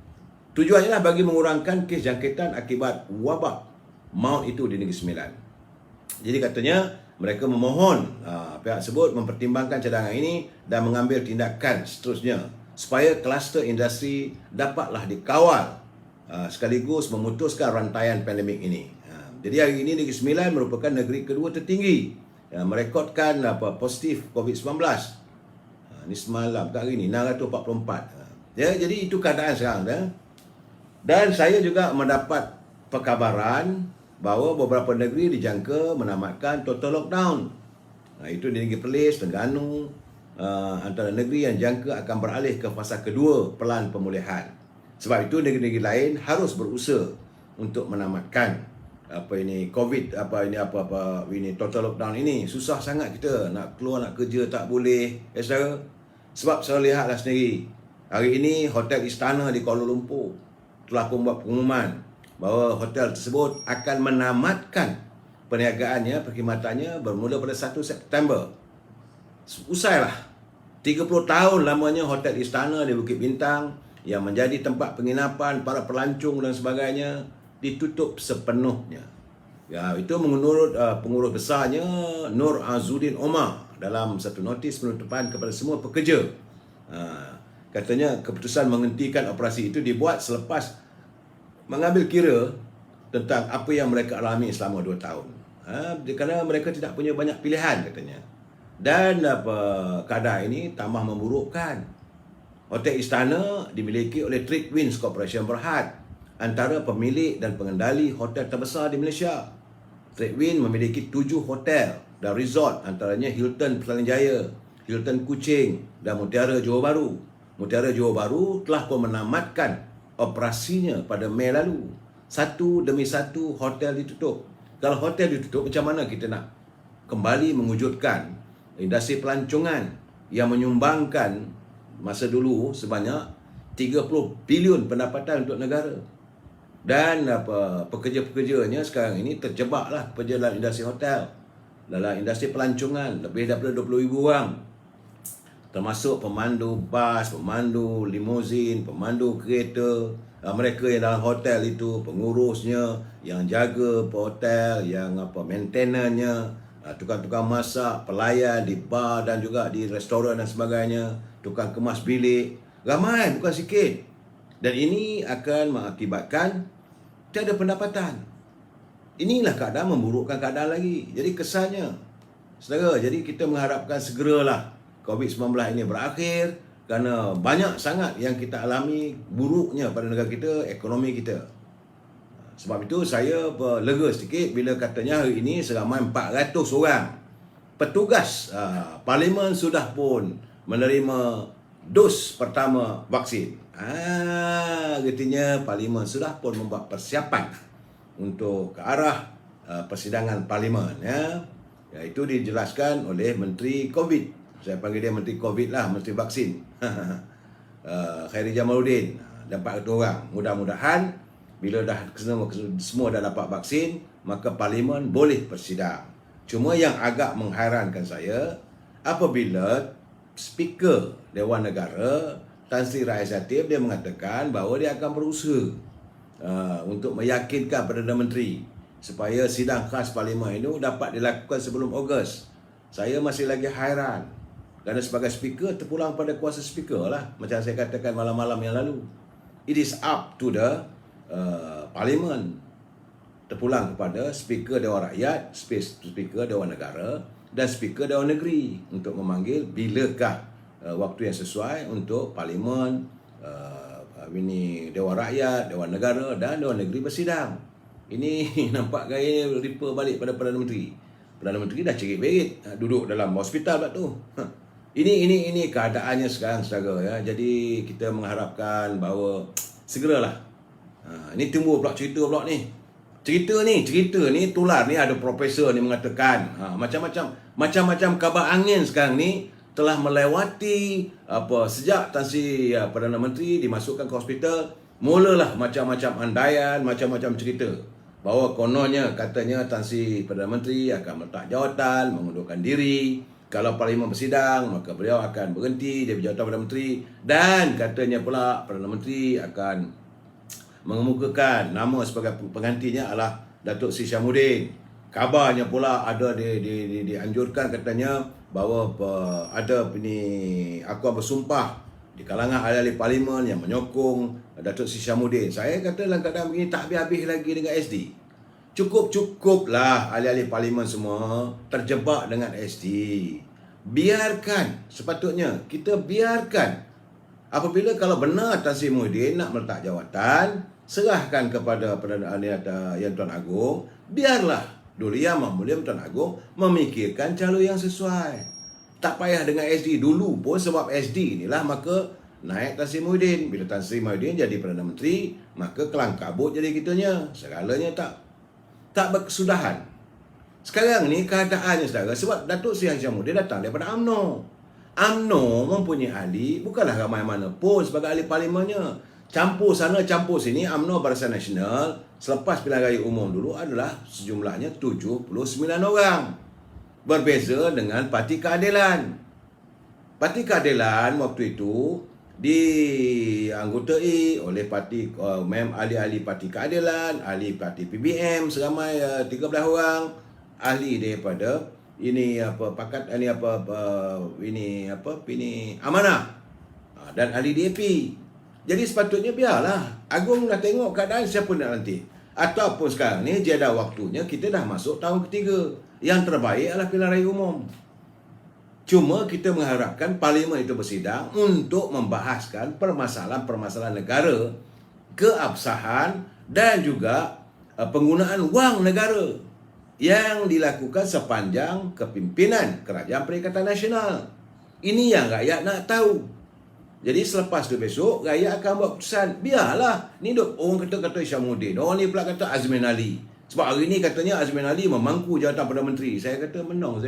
Tujuannya lah bagi mengurangkan kes jangkitan akibat wabak maut itu di Negeri Sembilan. Jadi katanya mereka memohon pihak tersebut mempertimbangkan cadangan ini dan mengambil tindakan seterusnya supaya kluster industri dapatlah dikawal, sekaligus memutuskan rantaian pandemik ini. Jadi hari ini Negeri Sembilan merupakan negeri kedua tertinggi yang merekodkan positif COVID-19. Ini semalam kat hari ini 644. Jadi itu keadaan sekarang dah. Dan saya juga mendapat perkabaran bahawa beberapa negeri dijangka menamatkan total lockdown. Itu di Negeri Perlis, Terengganu, antara negeri yang jangka akan beralih ke fasa kedua pelan pemulihan. Sebab itu negeri-negeri lain harus berusaha untuk menamatkan COVID, ini total lockdown ini. Susah sangat kita nak keluar, nak kerja tak boleh, saudara. Sebab saya lihatlah sendiri, hari ini Hotel Istana di Kuala Lumpur telah membuat pengumuman bahawa hotel tersebut akan menamatkan perniagaannya, perkhidmatannya bermula pada 1 September. Usailah 30 tahun lamanya Hotel Istana di Bukit Bintang yang menjadi tempat penginapan para pelancong dan sebagainya ditutup sepenuhnya. Itu menurut pengurus besarnya Nur Azuddin Omar dalam satu notis penutupan kepada semua pekerja. Katanya keputusan menghentikan operasi itu dibuat selepas mengambil kira tentang apa yang mereka alami selama 2 tahun. Kerana mereka tidak punya banyak pilihan katanya. Dan keadaan ini tambah memburukkan. Hotel Istana dimiliki oleh Tradewinds Corporation Berhad, antara pemilik dan pengendali hotel terbesar di Malaysia. Tradewinds memiliki 7 hotel dan resort, antaranya Hilton Petaling Jaya, Hilton Kuching dan Mutiara Johor Bahru. Mutiara Johor Bahru telah pun menamatkan operasinya pada Mei lalu. Satu demi satu hotel ditutup. Kalau hotel ditutup, macam mana kita nak kembali mewujudkan industri pelancongan yang menyumbangkan masa dulu sebanyak 30 bilion pendapatan untuk negara. Dan pekerja-pekerjanya sekarang ini terjebaklah dalam industri hotel, dalam industri pelancongan, lebih daripada 20,000 orang termasuk pemandu bas, pemandu limuzin, pemandu kereta, mereka yang dalam hotel itu, pengurusnya, yang jaga hotel, yang maintenance-nya, tukang-tukang masak, pelayan di bar dan juga di restoran dan sebagainya, tukang kemas bilik, ramai bukan sikit. Dan ini akan mengakibatkan tiada pendapatan. Inilah keadaan memburukkan keadaan lagi. Jadi kesannya, saudara, jadi kita mengharapkan segeralah COVID-19 ini berakhir kerana banyak sangat yang kita alami buruknya pada negara kita, ekonomi kita. Sebab itu saya lega sedikit bila katanya hari ini seramai 400 orang petugas parlimen sudah pun menerima dos pertama vaksin. Artinya parlimen sudah pun membuat persiapan untuk ke arah persidangan parlimen, ya. Iaitu dijelaskan oleh Menteri COVID. Saya panggil dia Menteri COVID lah, Menteri Vaksin. Khairi Jamaluddin dan 400 orang. Mudah-mudahan bila dah semua dah dapat vaksin, maka parlimen boleh bersidang. Cuma yang agak mengherankan saya apabila Speaker Dewan Negara Tan Sri Rahayu dia mengatakan bahawa dia akan berusaha untuk meyakinkan Perdana Menteri supaya sidang khas parlimen itu dapat dilakukan sebelum Ogos. Saya masih lagi hairan kerana sebagai speaker terpulang pada kuasa speaker lah, macam saya katakan malam-malam yang lalu. It is up to the parlimen, terpulang kepada speaker Dewan Rakyat, speaker Dewan Negara dan speaker Dewan Negeri untuk memanggil bilakah waktu yang sesuai untuk parlimen, ini Dewan Rakyat, Dewan Negara dan Dewan Negeri bersidang. Ini nampak gaya refer balik pada Perdana Menteri. Perdana Menteri dah cerit-berit duduk dalam hospital pula tu. Ini keadaannya sekarang, saudara, ya. Jadi kita mengharapkan bahawa segeralah. Ini timbul pula cerita pula ni. Cerita ni tular ni, ada profesor ni mengatakan macam-macam kabar angin sekarang ni telah melewati sejak Tan Sri Perdana Menteri dimasukkan ke hospital, mulalah macam-macam andaian, macam-macam cerita bahawa kononnya katanya Tan Sri Perdana Menteri akan meletak jawatan, mengundurkan diri. Kalau parlimen bersidang, maka beliau akan berhenti dari jawatan Perdana Menteri, dan katanya pula Perdana Menteri akan mengemukakan nama sebagai penggantinya adalah Datuk Sri Syamuddin. Kabarnya pula ada dianjurkan katanya bahawa ada ini akuan bersumpah di kalangan ahli-ahli parlimen yang menyokong Datuk Sri Syamuddin. Saya kata dalam keadaan begini tak habis-habis lagi dengan SD. Cukuplah ahli-ahli parlimen semua terjebak dengan SD. Biarkan, sepatutnya kita biarkan. Apabila kalau benar Tan Sri Muhyiddin nak meletak jawatan, serahkan kepada Yang Tuan Agong. Biarlah Duli Yang Mulia Tuan Agong memikirkan calon yang sesuai. Tak payah dengan SD dulu pun, sebab SD inilah maka naik Tan Sri Muhyiddin. Bila Tan Sri Muhyiddin jadi Perdana Menteri, maka kelang kabut jadi kitanya. Segalanya tak berkesudahan. Sekarang ni keadaannya, saudara, sebab Datuk Sri Syamuddin datang daripada UMNO. UMNO mempunyai ahli, bukanlah ramai mana pun sebagai ahli parlimennya. Campur sana, campur sini. UMNO Barisan Nasional selepas pilihan raya umum dulu adalah sejumlahnya 79 orang. Berbeza dengan Parti Keadilan. Parti Keadilan waktu itu dianggotai oleh ahli-ahli Parti Keadilan, ahli Parti PBM seramai 13 orang, ahli daripada Amanah dan ahli DAP. Jadi sepatutnya biarlah Agong dah tengok keadaan siapa nak nanti. Ataupun sekarang ni dia ada waktunya, kita dah masuk tahun ketiga. Yang terbaik adalah pilihan raya umum. Cuma kita mengharapkan parlimen itu bersidang untuk membahaskan permasalahan-permasalahan negara, keabsahan dan juga penggunaan wang negara yang dilakukan sepanjang kepimpinan Kerajaan Perikatan Nasional. Ini yang rakyat nak tahu. Jadi selepas tu besok, rakyat akan buat keputusan. Biarlah, ni orang kata Syamuddin, orang ni pula kata Azmin Ali. Sebab hari ni katanya Azmin Ali memangku jawatan Perdana Menteri. Saya kata menang.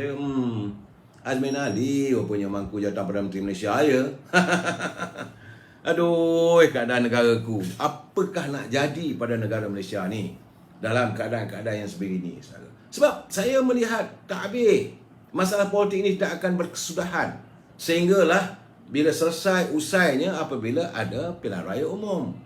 Azmin Ali rupanya mangku jawatan Perdana Menteri Malaysia, ya. Aduh, keadaan negaraku. Apakah nak jadi pada negara Malaysia ni dalam keadaan-keadaan yang sebegini? Sebab saya melihat tak habis. Masalah politik ini tak akan berkesudahan Sehinggalah bila selesai usainya apabila ada pilihan raya umum.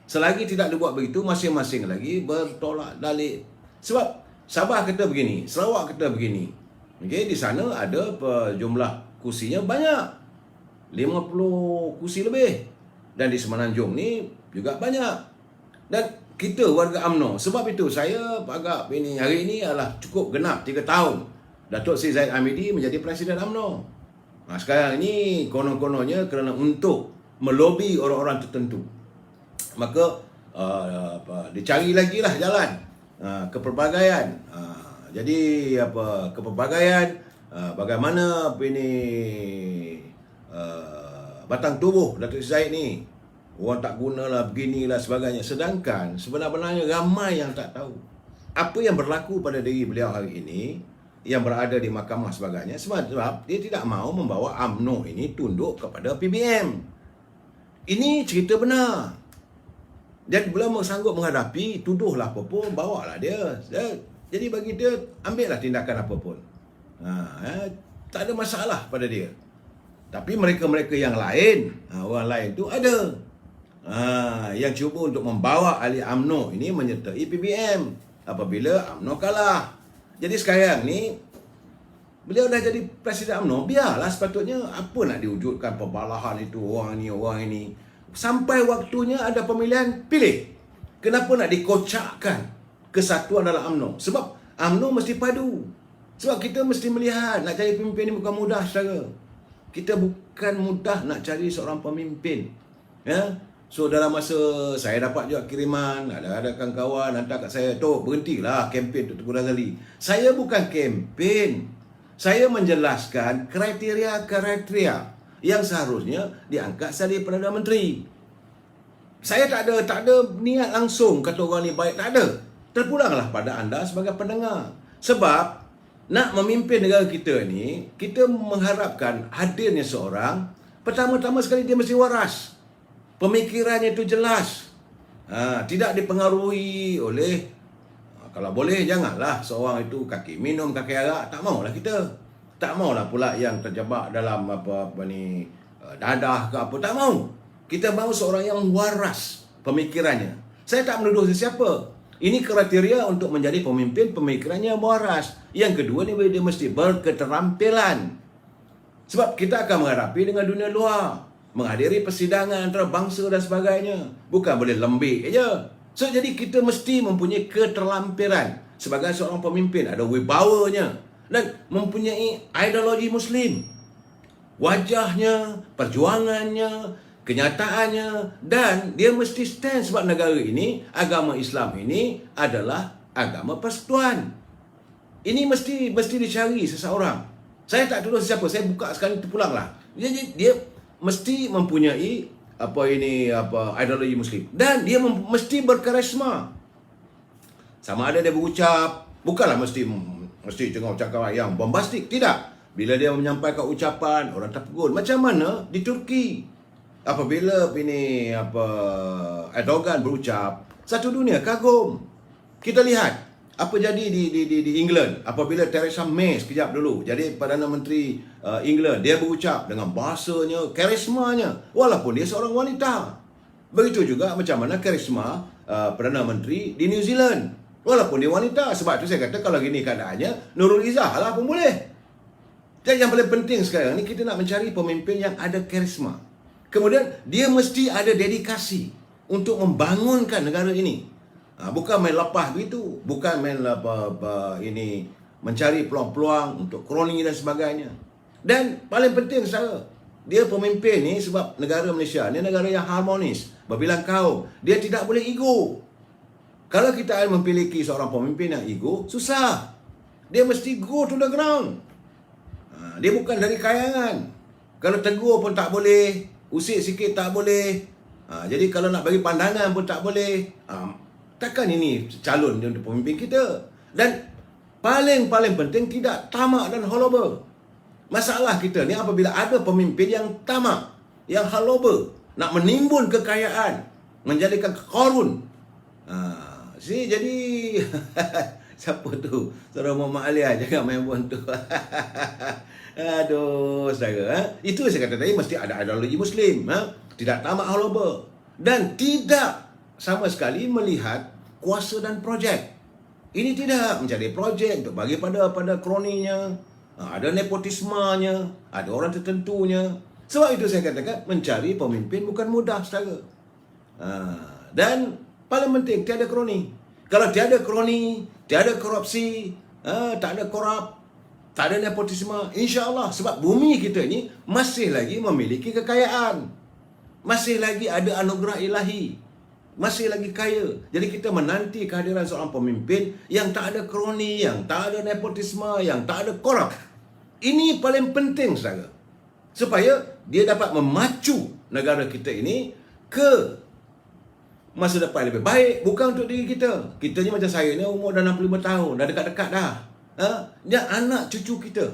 Selagi tidak dibuat begitu, masing-masing lagi bertolak balik. Sebab Sabah kata begini, Sarawak kata begini. Okey, di sana ada jumlah kursinya banyak. 50 kursi lebih. Dan di Semenanjung ni juga banyak. Dan kita warga UMNO, sebab itu saya agak hari ini adalah cukup genap 3 tahun Datuk Seri Zahid Hamidi menjadi Presiden UMNO. Sekarang ini konon-kononnya kerana untuk melobi orang-orang tertentu. Maka dicari lagi lah jalan kepelbagaian. Jadi kepelbagaian bagaimana batang tubuh Datuk Seri Zahid ni orang tak gunalah beginilah sebagainya. Sedangkan sebenarnya ramai yang tak tahu apa yang berlaku pada diri beliau hari ini yang berada di mahkamah sebagainya, sebab dia tidak mahu membawa UMNO ini tunduk kepada PBM. Ini cerita benar. Dan beliau sanggup menghadapi, tuduhlah apa pun, bawalah dia. Jadi bagi dia, ambillah tindakan apa pun. Tak ada masalah pada dia. Tapi mereka-mereka yang lain, orang lain tu ada. Yang cuba untuk membawa ahli UMNO ini menyertai PBM apabila UMNO kalah. Jadi sekarang ni, beliau dah jadi Presiden UMNO, biarlah sepatutnya apa nak diwujudkan pembalahan itu, orang ini. Sampai waktunya ada pemilihan, pilih. Kenapa nak dikocakkan kesatuan dalam UMNO? Sebab UMNO mesti padu. Sebab kita mesti melihat, nak cari pemimpin ini bukan mudah saudara. Kita bukan mudah nak cari seorang pemimpin. Ya? So dalam masa saya dapat juga kiriman, ada kawan-kawan hantar kat saya, "Tok, berhentilah kempen untuk Tengku Razali." Saya bukan kempen. Saya menjelaskan kriteria-kriteria yang seharusnya diangkat dari Perdana Menteri. Saya tak ada niat langsung kata orang ni baik, tak ada. Terpulanglah pada anda sebagai pendengar. Sebab nak memimpin negara kita ni, kita mengharapkan hadirnya seorang, pertama-tama sekali dia mesti waras. Pemikirannya itu jelas. Tidak dipengaruhi oleh, kalau boleh janganlah seorang itu kaki minum, kaki arak. Tak maulah kita. Tak maulah pula yang terjebak dalam dadah ke apa. Tak mau. Kita mahu seorang yang waras pemikirannya. Saya tak menuduh sesiapa. Ini kriteria untuk menjadi pemimpin, pemikirannya waras. Yang kedua ni, dia mesti berketerampilan. Sebab kita akan menghadapi dengan dunia luar. Menghadiri persidangan antara bangsa dan sebagainya. Bukan boleh lembik aja. So, jadi kita mesti mempunyai keterampilan sebagai seorang pemimpin. Ada wibawanya. Dan mempunyai ideologi Muslim. Wajahnya, perjuangannya, kenyataannya. Dan dia mesti stand sebab negara ini, agama Islam ini adalah agama persekutuan. Ini mesti dicari seseorang. Saya tak tuduh sesiapa. Saya buka sekali terpulanglah. Jadi dia mesti mempunyai ideologi Muslim. Dan dia mesti berkarisma. Sama ada dia berucap, bukanlah mesti tengah ucapkan yang bombastik, tidak. Bila dia menyampaikan ucapan, orang terpegun. Macam mana di Turki? Apabila Erdogan berucap, satu dunia kagum. Kita lihat apa jadi di England apabila Theresa May sekejap dulu jadi Perdana Menteri England. Dia berucap dengan bahasanya, karismanya, walaupun dia seorang wanita. Begitu juga macam mana karisma Perdana Menteri di New Zealand, walaupun dia wanita. Sebab itu saya kata kalau gini keadaannya, Nurul Izzah lah pun boleh. Jadi yang paling penting sekarang ni, kita nak mencari pemimpin yang ada karisma. Kemudian dia mesti ada dedikasi untuk membangunkan negara ini. Bukan main lepas begitu. Bukan main mencari peluang-peluang untuk kroni dan sebagainya. Dan paling penting saya, dia pemimpin ni sebab negara Malaysia ni negara yang harmonis, berbilang kaum. Dia tidak boleh ego. Kalau kita memiliki seorang pemimpin yang ego, susah. Dia mesti go to the ground. Dia bukan dari kayangan. Kalau tegur pun tak boleh, usik sikit tak boleh. Jadi kalau nak bagi pandangan pun tak boleh. Takkan ini calon untuk pemimpin kita. Dan paling penting, tidak tamak dan haloba. Masalah kita ni apabila ada pemimpin yang tamak, yang haloba, nak menimbun kekayaan, menjadikan korun. Jadi Siapa tu? Saudara Muhammad Alia, jangan main pun tu. Aduh, saudara. Itu saya kata tadi, mesti ada ideologi Muslim. Tidak tamak haloba. Dan tidak sama sekali melihat kuasa dan projek. Ini tidak mencari projek untuk bagi pada kroninya. Ada nepotismanya, ada orang tertentunya. Sebab itu saya katakan, mencari pemimpin bukan mudah, saudara. Dan paling penting, tiada kroni. Kalau tiada kroni, tiada korupsi, tak ada korup, tak ada nepotisme, insya-Allah, sebab bumi kita ini masih lagi memiliki kekayaan. Masih lagi ada anugerah ilahi. Masih lagi kaya. Jadi kita menanti kehadiran seorang pemimpin yang tak ada kroni, yang tak ada nepotisme, yang tak ada korup. Ini paling penting, saudara. Supaya dia dapat memacu negara kita ini ke masa depan lebih baik, bukan untuk diri kita. Kita ni macam saya ni umur dah 65 tahun, dah dekat-dekat dah. Dia anak cucu kita.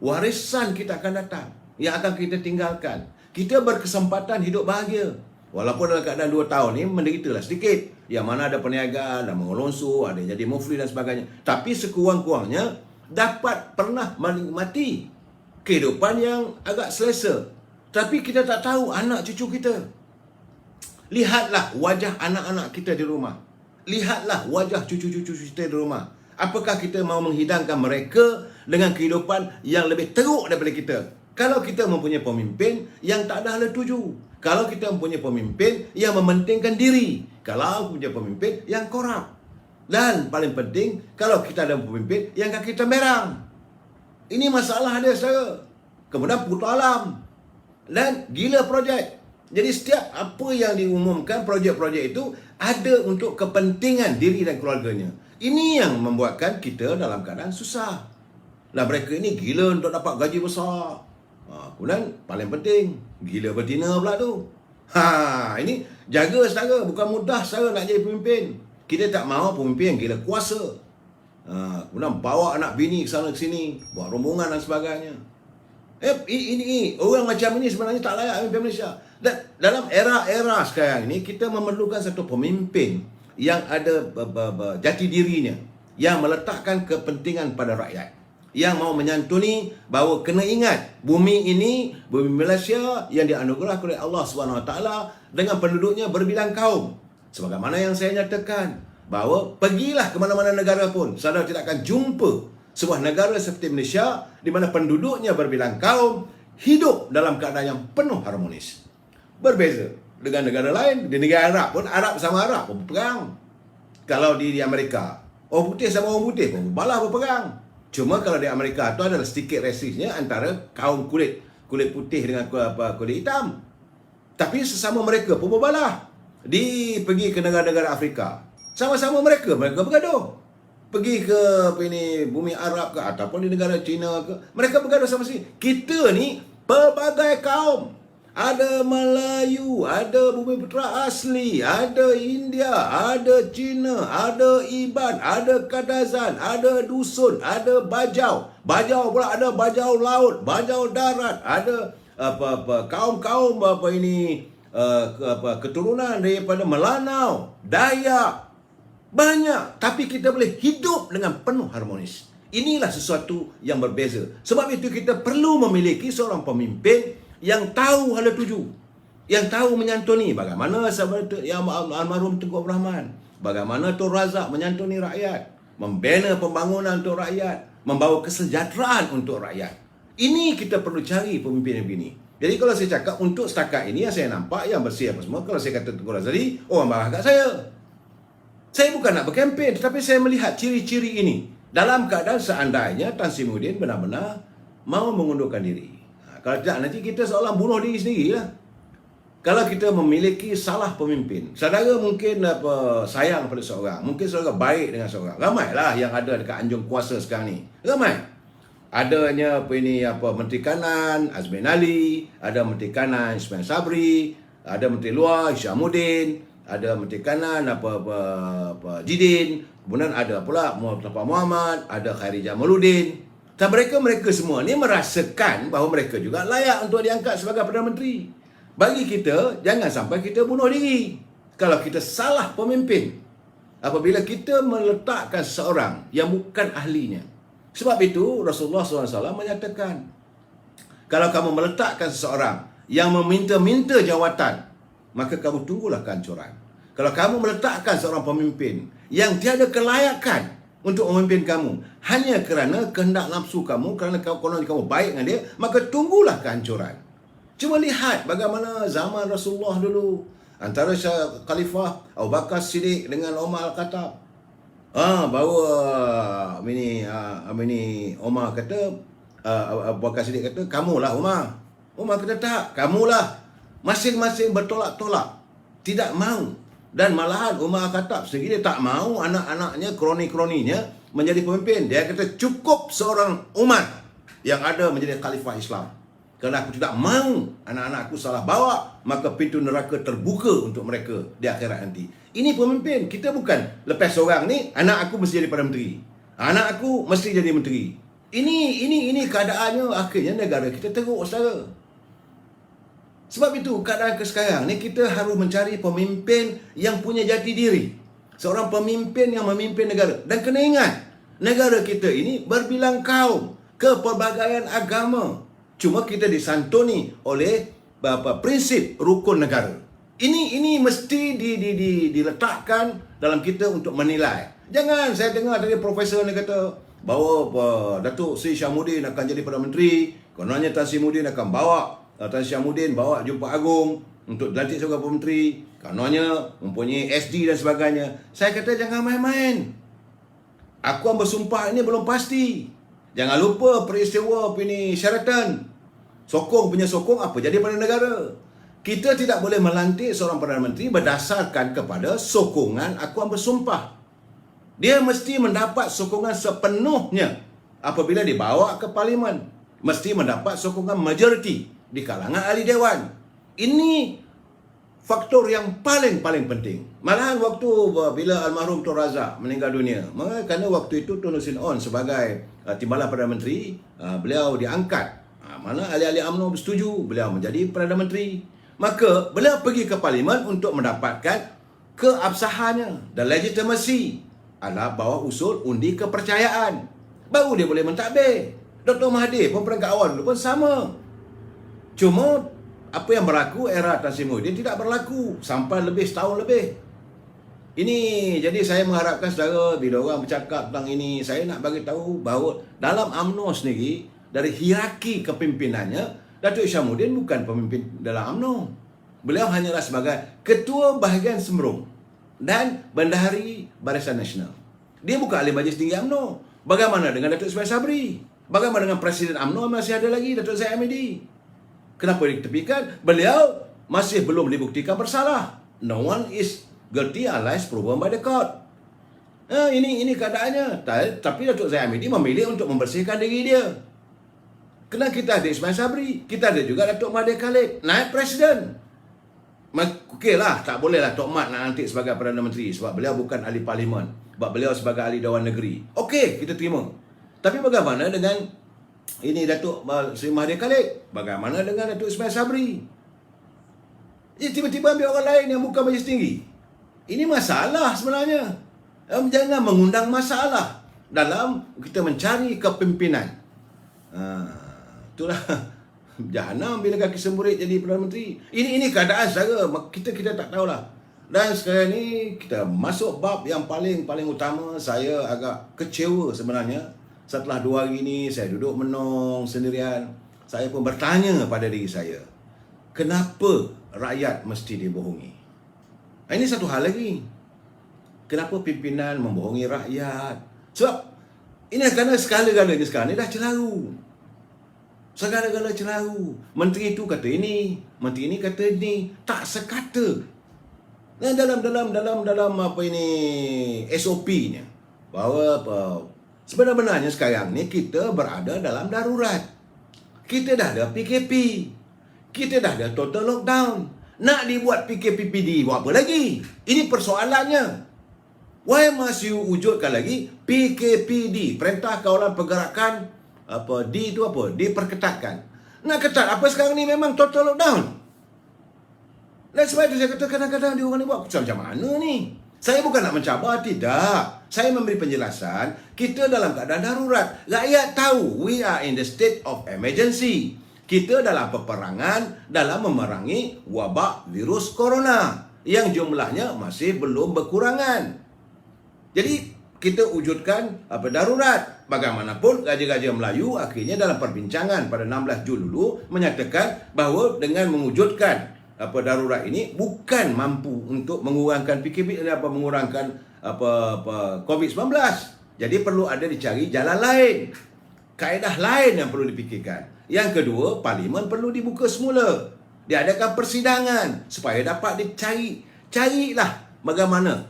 Warisan kita akan datang, yang akan kita tinggalkan. Kita berkesempatan hidup bahagia. Walaupun dalam keadaan 2 tahun ni menderitalah sedikit. Yang mana ada perniagaan, ada mengelonsu, ada yang jadi mufli dan sebagainya. Tapi sekurang-kurangnya dapat pernah menikmati kehidupan yang agak selesa. Tapi kita tak tahu anak cucu kita. Lihatlah wajah anak-anak kita di rumah. Lihatlah wajah cucu-cucu kita di rumah. Apakah kita mahu menghidangkan mereka dengan kehidupan yang lebih teruk daripada kita? Kalau kita mempunyai pemimpin yang tak ada hala tuju. Kalau kita mempunyai pemimpin yang mementingkan diri. Kalau mempunyai pemimpin yang korup. Dan paling penting, kalau kita ada pemimpin yang kaki temberang. Ini masalah dia, saudara. Kemudian putus alam. Dan gila projek. Jadi setiap apa yang diumumkan, projek-projek itu ada untuk kepentingan diri dan keluarganya. Ini yang membuatkan kita dalam keadaan susah. Lah mereka ini gila untuk dapat gaji besar. Kemudian paling penting, gila betina pula tu. Ini jaga, saudara. Bukan mudah, saudara, nak jadi pemimpin. Kita tak mahu pemimpin yang gila kuasa. Kemudian bawa anak bini ke sana ke sini, buat rombongan dan sebagainya. Ini orang macam ini sebenarnya tak layak memimpin Malaysia. Dan dalam era-era sekarang ini, kita memerlukan satu pemimpin yang ada jati dirinya, yang meletakkan kepentingan pada rakyat, yang mau menyantuni bahawa kena ingat bumi ini, bumi Malaysia yang dianugerahkan oleh Allah SWT dengan penduduknya berbilang kaum. Sebagaimana yang saya nyatakan, bahawa pergilah ke mana-mana negara pun, saudara tidak akan jumpa sebuah negara seperti Malaysia di mana penduduknya berbilang kaum, hidup dalam keadaan yang penuh harmonis. Berbeza dengan negara lain. Di negara Arab pun, Arab sama Arab pun berperang. Kalau di Amerika, orang putih sama orang putih pun balah berperang. Cuma kalau di Amerika tu adalah sedikit rasisnya antara kaum kulit putih dengan kulit hitam. Tapi sesama mereka pun berbalah. Pergi ke negara-negara Afrika, sama-sama mereka bergaduh. Pergi ke bumi Arab ke ataupun di negara China ke, mereka bergaduh sama sini. Kita ni pelbagai kaum. Ada Melayu, ada Bumi Putra asli, ada India, ada Cina, ada Iban, ada Kadazan, ada Dusun, ada Bajau. Bajau pula ada Bajau Laut, Bajau Darat, ada kaum-kaum keturunan daripada Melanau, Dayak. Banyak, tapi kita boleh hidup dengan penuh harmonis. Inilah sesuatu yang berbeza. Sebab itu kita perlu memiliki seorang pemimpin yang tahu hala tuju, yang tahu menyantuni bagaimana sahabat yang almarhum Tengku Abdul Rahman, bagaimana Tun Razak menyantuni rakyat, membina pembangunan untuk rakyat, membawa kesejahteraan untuk rakyat. Ini kita perlu cari pemimpin yang begini. Jadi kalau saya cakap untuk setakat ini yang saya nampak yang bersih apa semua, kalau saya kata Tengku Razali, orang marah kat saya. Saya bukan nak berkempen, tetapi saya melihat ciri-ciri ini dalam keadaan seandainya Tan Sri Muhyiddin benar-benar mau mengundurkan diri. Kalau tidak, nanti kita seolah bunuh diri sendiri lah. Kalau kita memiliki salah pemimpin, saudara mungkin sayang pada seorang, mungkin saudara baik dengan seorang. Ramailah yang ada dekat anjung kuasa sekarang ni. Ramai. Adanya Menteri Kanan Azmin Ali, ada Menteri Kanan Ismail Sabri, ada Menteri Luar Hishamuddin, ada Menteri Kanan Jidin, kemudian ada pula Muhammad Muhammad, ada Khairi Jamaluddin. Dan mereka semua ni merasakan bahawa mereka juga layak untuk diangkat sebagai Perdana Menteri. Bagi kita, jangan sampai kita bunuh diri kalau kita salah pemimpin. apabila kita meletakkan seseorang yang bukan ahlinya. Sebab itu Rasulullah SAW menyatakan, kalau kamu meletakkan seseorang yang meminta-minta jawatan, maka kamu tunggulah kehancuran. Kalau kamu meletakkan seorang pemimpin yang tiada kelayakan untuk memimpin kamu hanya kerana kehendak nafsu kamu, kerana kamu baik dengan dia, maka tunggulah kehancuran. Cuma lihat bagaimana zaman Rasulullah dulu, antara Khalifah Abu Bakar Siddiq dengan Umar Al-Khattab. Bahawa Umar kata, Abu Bakar Siddiq kata, kamulah Umar. Umar kata tak, kamulah. Masing-masing bertolak-tolak, tidak mahu. Dan malahan Umar Al-Khattab sendiri dia tak mahu anak-anaknya, kroni-kroninya menjadi pemimpin. Dia kata cukup seorang Umar yang ada menjadi khalifah Islam. Kerana aku tidak mahu anak-anak aku salah bawa, maka pintu neraka terbuka untuk mereka di akhirat nanti. Ini pemimpin. Kita bukan lepas seorang ni, anak aku mesti jadi Perdana Menteri, anak aku mesti jadi menteri. Ini keadaannya, akhirnya negara kita teruk, saudara. Sebab itu keadaan sekarang ni kita harus mencari pemimpin yang punya jati diri. Seorang pemimpin yang memimpin negara. Dan kena ingat, negara kita ini berbilang kaum, kepelbagaian agama. Cuma kita disantuni oleh prinsip rukun negara. Ini mesti diletakkan dalam kita untuk menilai. Jangan saya dengar dari profesor ni kata bahawa Datuk Seri Syahmudin akan jadi Perdana Menteri, kononnya Tan Sri Muhyiddin akan bawa Tan Syahmudin bawa jumpa agung untuk dilantik sebagai Perdana Menteri, kononnya mempunyai SD dan sebagainya. Saya kata jangan main-main. Akuan bersumpah ini belum pasti. Jangan lupa peristiwa Sheraton. Sokong punya sokong apa jadi pada negara. Kita tidak boleh melantik seorang Perdana Menteri berdasarkan kepada sokongan akuan bersumpah. Dia mesti mendapat sokongan sepenuhnya apabila dibawa ke parlimen. Mesti mendapat sokongan majoriti di kalangan ahli dewan. Ini faktor yang paling penting. Malahan waktu bila almarhum Tun Razak meninggal dunia, kerana waktu itu Tun Hussein On sebagai timbalan Perdana Menteri, beliau diangkat. Mana ahli-ahli UMNO bersetuju beliau menjadi Perdana Menteri. Maka beliau pergi ke parlimen untuk mendapatkan keabsahannya dan legitimasi adalah bawah usul undi kepercayaan. Baru dia boleh mentadbir. Dr. Mahathir pun peringkat awal dulu pun sama. Cuma apa yang berlaku era Tan Sri Muhyiddin tidak berlaku sampai lebih setahun lebih. Ini jadi saya mengharapkan saudara bila orang bercakap tentang ini, saya nak bagi tahu bahawa dalam UMNO sendiri, dari hierarki kepimpinannya, Datuk Syahmudin bukan pemimpin dalam UMNO. Beliau hanyalah sebagai Ketua Bahagian Sembrong dan Bendahari Barisan Nasional. Dia bukan ahli majlis tinggi UMNO. Bagaimana dengan Datuk Ismail Sabri? Bagaimana dengan Presiden UMNO masih ada lagi, Datuk Zahid Hamidi? Kenapa ditepikan? Beliau masih belum dibuktikan bersalah. No one is guilty unless proven by the court. Ini keadaannya. Tapi Datuk Zahid Hamidi memilih untuk membersihkan diri dia. Kerana kita ada Ismail Sabri, kita ada juga Datuk Mahathir Khalid, naik Presiden. Okeylah, tak bolehlah Tok Mat nak nanti sebagai Perdana Menteri sebab beliau bukan ahli parlimen, sebab beliau sebagai ahli Dewan Negeri. Okey, kita terima. Tapi bagaimana dengan ini Datuk Seri Mahathir Khalid? Bagaimana dengan Datuk Ismail Sabri? Tiba-tiba ambil orang lain yang bukan majlis tinggi. Ini masalah sebenarnya. Jangan mengundang masalah dalam kita mencari kepimpinan. Itulah jahanam bila kaki semburit jadi Perdana Menteri. Ini keadaan saudara, kita tak tahulah. Dan sekarang ni kita masuk bab yang paling utama. Saya agak kecewa sebenarnya. Setelah 2 hari ni saya duduk menong sendirian, saya pun bertanya pada diri saya, kenapa rakyat mesti dibohongi? Ini satu hal lagi. Kenapa pimpinan membohongi rakyat? Sebab ini kerana segala-galanya sekarang ni dah celaru. Segala-gala celaru. Menteri itu kata ini, menteri ini kata ini, tak sekata. Dan dalam apa ini SOP-nya bahawa sebenarnya sekarang ni kita berada dalam darurat. Kita dah ada PKP. Kita dah ada total lockdown. Nak dibuat PKPPD buat apa lagi? Ini persoalannya. Why must you wujudkan lagi PKPD, Perintah Kawalan Pergerakan D itu apa? Diperketatkan. Nak ketat apa sekarang ni memang total lockdown. Dan sebab itu saya kata kadang-kadang dia orang ni buat macam mana ni? Saya bukan nak mencabar, tidak. Saya memberi penjelasan, kita dalam keadaan darurat. Rakyat tahu, we are in the state of emergency. Kita dalam peperangan dalam memerangi wabak virus corona yang jumlahnya masih belum berkurangan. Jadi kita wujudkan darurat. Bagaimanapun Raja-Raja Melayu akhirnya dalam perbincangan pada 16 Jun dulu menyatakan bahawa dengan mewujudkan darurat ini bukan mampu untuk mengurangkan PKP dan mengurangkan COVID-19. Jadi perlu ada dicari jalan lain, kaedah lain yang perlu dipikirkan. Yang kedua, parlimen perlu dibuka semula. Diadakan persidangan supaya dapat dicari. Carilah bagaimana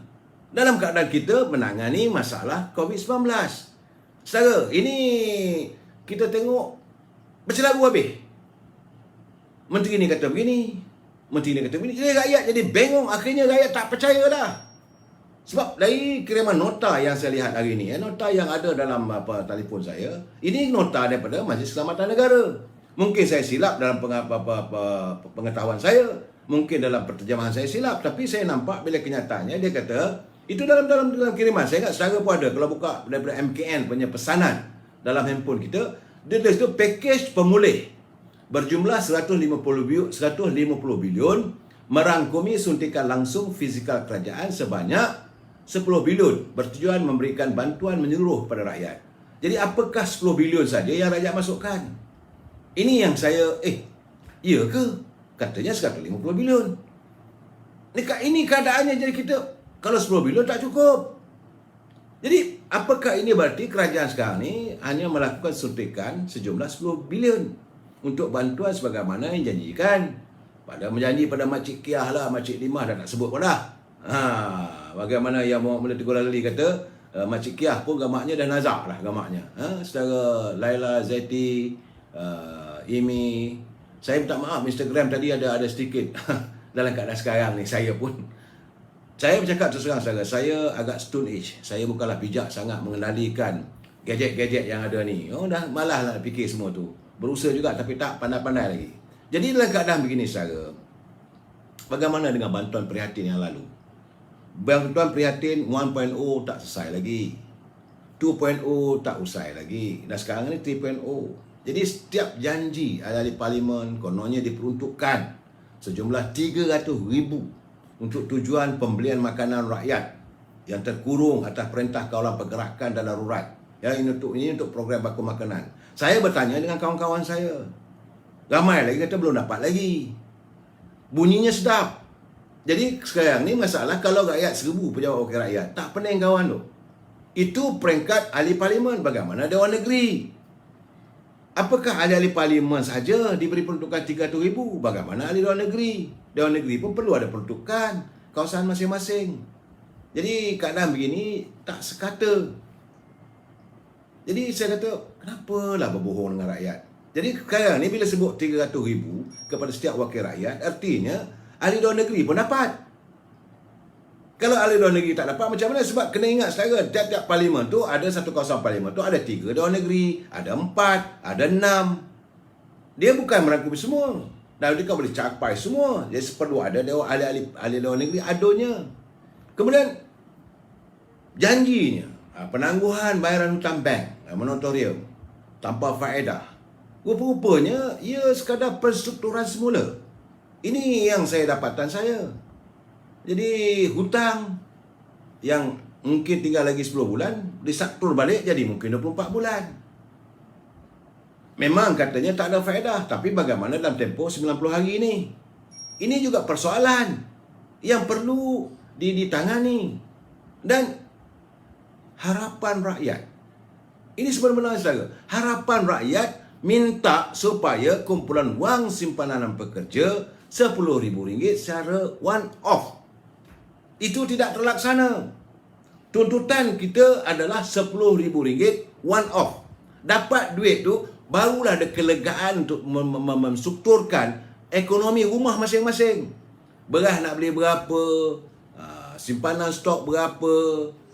dalam keadaan kita menangani masalah COVID-19. Saudara, ini kita tengok bercelaru habis. Menteri ni kata begini, menteri ni kata begini. Jadi rakyat jadi bengong. Akhirnya rakyat tak percaya dah. Sebab dari kiriman nota yang saya lihat hari ini, nota yang ada dalam telefon saya, ini nota daripada Majlis Keselamatan Negara. Mungkin saya silap dalam pengetahuan saya, mungkin dalam penterjemahan saya silap, tapi saya nampak bila kenyataannya dia kata itu dalam kiriman. Saya ingat saudara pun ada, kalau buka daripada MKN punya pesanan dalam handphone kita, dia tulis tu pakej pemulih berjumlah 150 bilion merangkumi suntikan langsung fizikal kerajaan sebanyak 10 bilion bertujuan memberikan bantuan menyeluruh pada rakyat. Jadi apakah 10 bilion saja yang rakyat masukkan? Ini yang saya, iya ke? Katanya 150 bilion. Ini keadaannya, jadi kita, kalau 10 bilion tak cukup. Jadi apakah ini berarti kerajaan sekarang ni hanya melakukan suntikan sejumlah 10 bilion untuk bantuan sebagaimana yang janjikan. Menjanji pada Makcik Kiah lah, Makcik Limah dah tak sebut pun dah. Bagaimana yang Mula Teguh Lali kata, Makcik Kiah pun gamaknya dah nazak lah gamaknya. Saudara Laila, Zaiti, Imi. Saya minta maaf, Instagram tadi ada sedikit dalam keadaan sekarang ni. Saya bercakap terus terang saudara, saya agak stone age. Saya bukanlah bijak sangat mengendalikan gadget-gadget yang ada ni. Dah malas lah fikir semua tu. Berusaha juga tapi tak pandai-pandai lagi. Jadi dalam keadaan begini saudara, bagaimana dengan bantuan prihatin yang lalu? Bantuan prihatin 1.0 tak selesai lagi, 2.0 tak usai lagi, dan sekarang ni 3.0. Jadi setiap janji ahli parlimen kononnya diperuntukkan sejumlah 300,000 untuk tujuan pembelian makanan rakyat yang terkurung atas perintah Kawalan Pergerakan dan Darurat. Ini untuk program baku makanan. Saya bertanya dengan kawan-kawan saya, ramai lagi kata belum dapat lagi. Bunyinya sedap. Jadi sekarang ni masalah kalau rakyat 1,000 pejabat wakil rakyat tak pening kawan tu. Itu peringkat ahli parlimen. Bagaimana Dewan Negeri? Apakah ahli-ahli parlimen saja diberi peruntukan 300,000? Bagaimana ahli Dewan Negeri? Dewan Negeri pun perlu ada peruntukan kawasan masing-masing. Jadi keadaan begini tak sekata. Jadi saya kata, kenapalah berbohong dengan rakyat? Jadi sekarang ni bila sebut 300,000 kepada setiap wakil rakyat, artinya ahli Dewan Negeri pun dapat. Kalau ahli Dewan Negeri tak dapat, macam mana? Sebab kena ingat saudara, tiap-tiap parlimen tu ada satu kawasan parlimen tu ada 3 Dewan Negeri, ada 4, ada 6. Dia bukan merangkumi semua. Dan dia kan boleh capai semua. Jadi perlu ada ahli Dewan Negeri adanya. Kemudian janjinya, penangguhan bayaran hutang bank, moratorium tanpa faedah. Rupa-rupanya ia sekadar penstrukturan semula. Ini yang saya dapatan saya. Jadi hutang yang mungkin tinggal lagi 10 bulan distruktur balik jadi mungkin 24 bulan. Memang katanya tak ada faedah, tapi bagaimana dalam tempoh 90 hari ini? Ini juga persoalan yang perlu ditangani. Dan harapan rakyat, ini sebenarnya saudara, harapan rakyat minta supaya kumpulan wang simpanan pekerja RM10,000 secara one off. Itu tidak terlaksana. Tuntutan kita adalah RM10,000 one off. Dapat duit tu barulah ada kelegaan untuk menstrukturkan ekonomi rumah masing-masing. Beras nak beli berapa, simpanan stok berapa,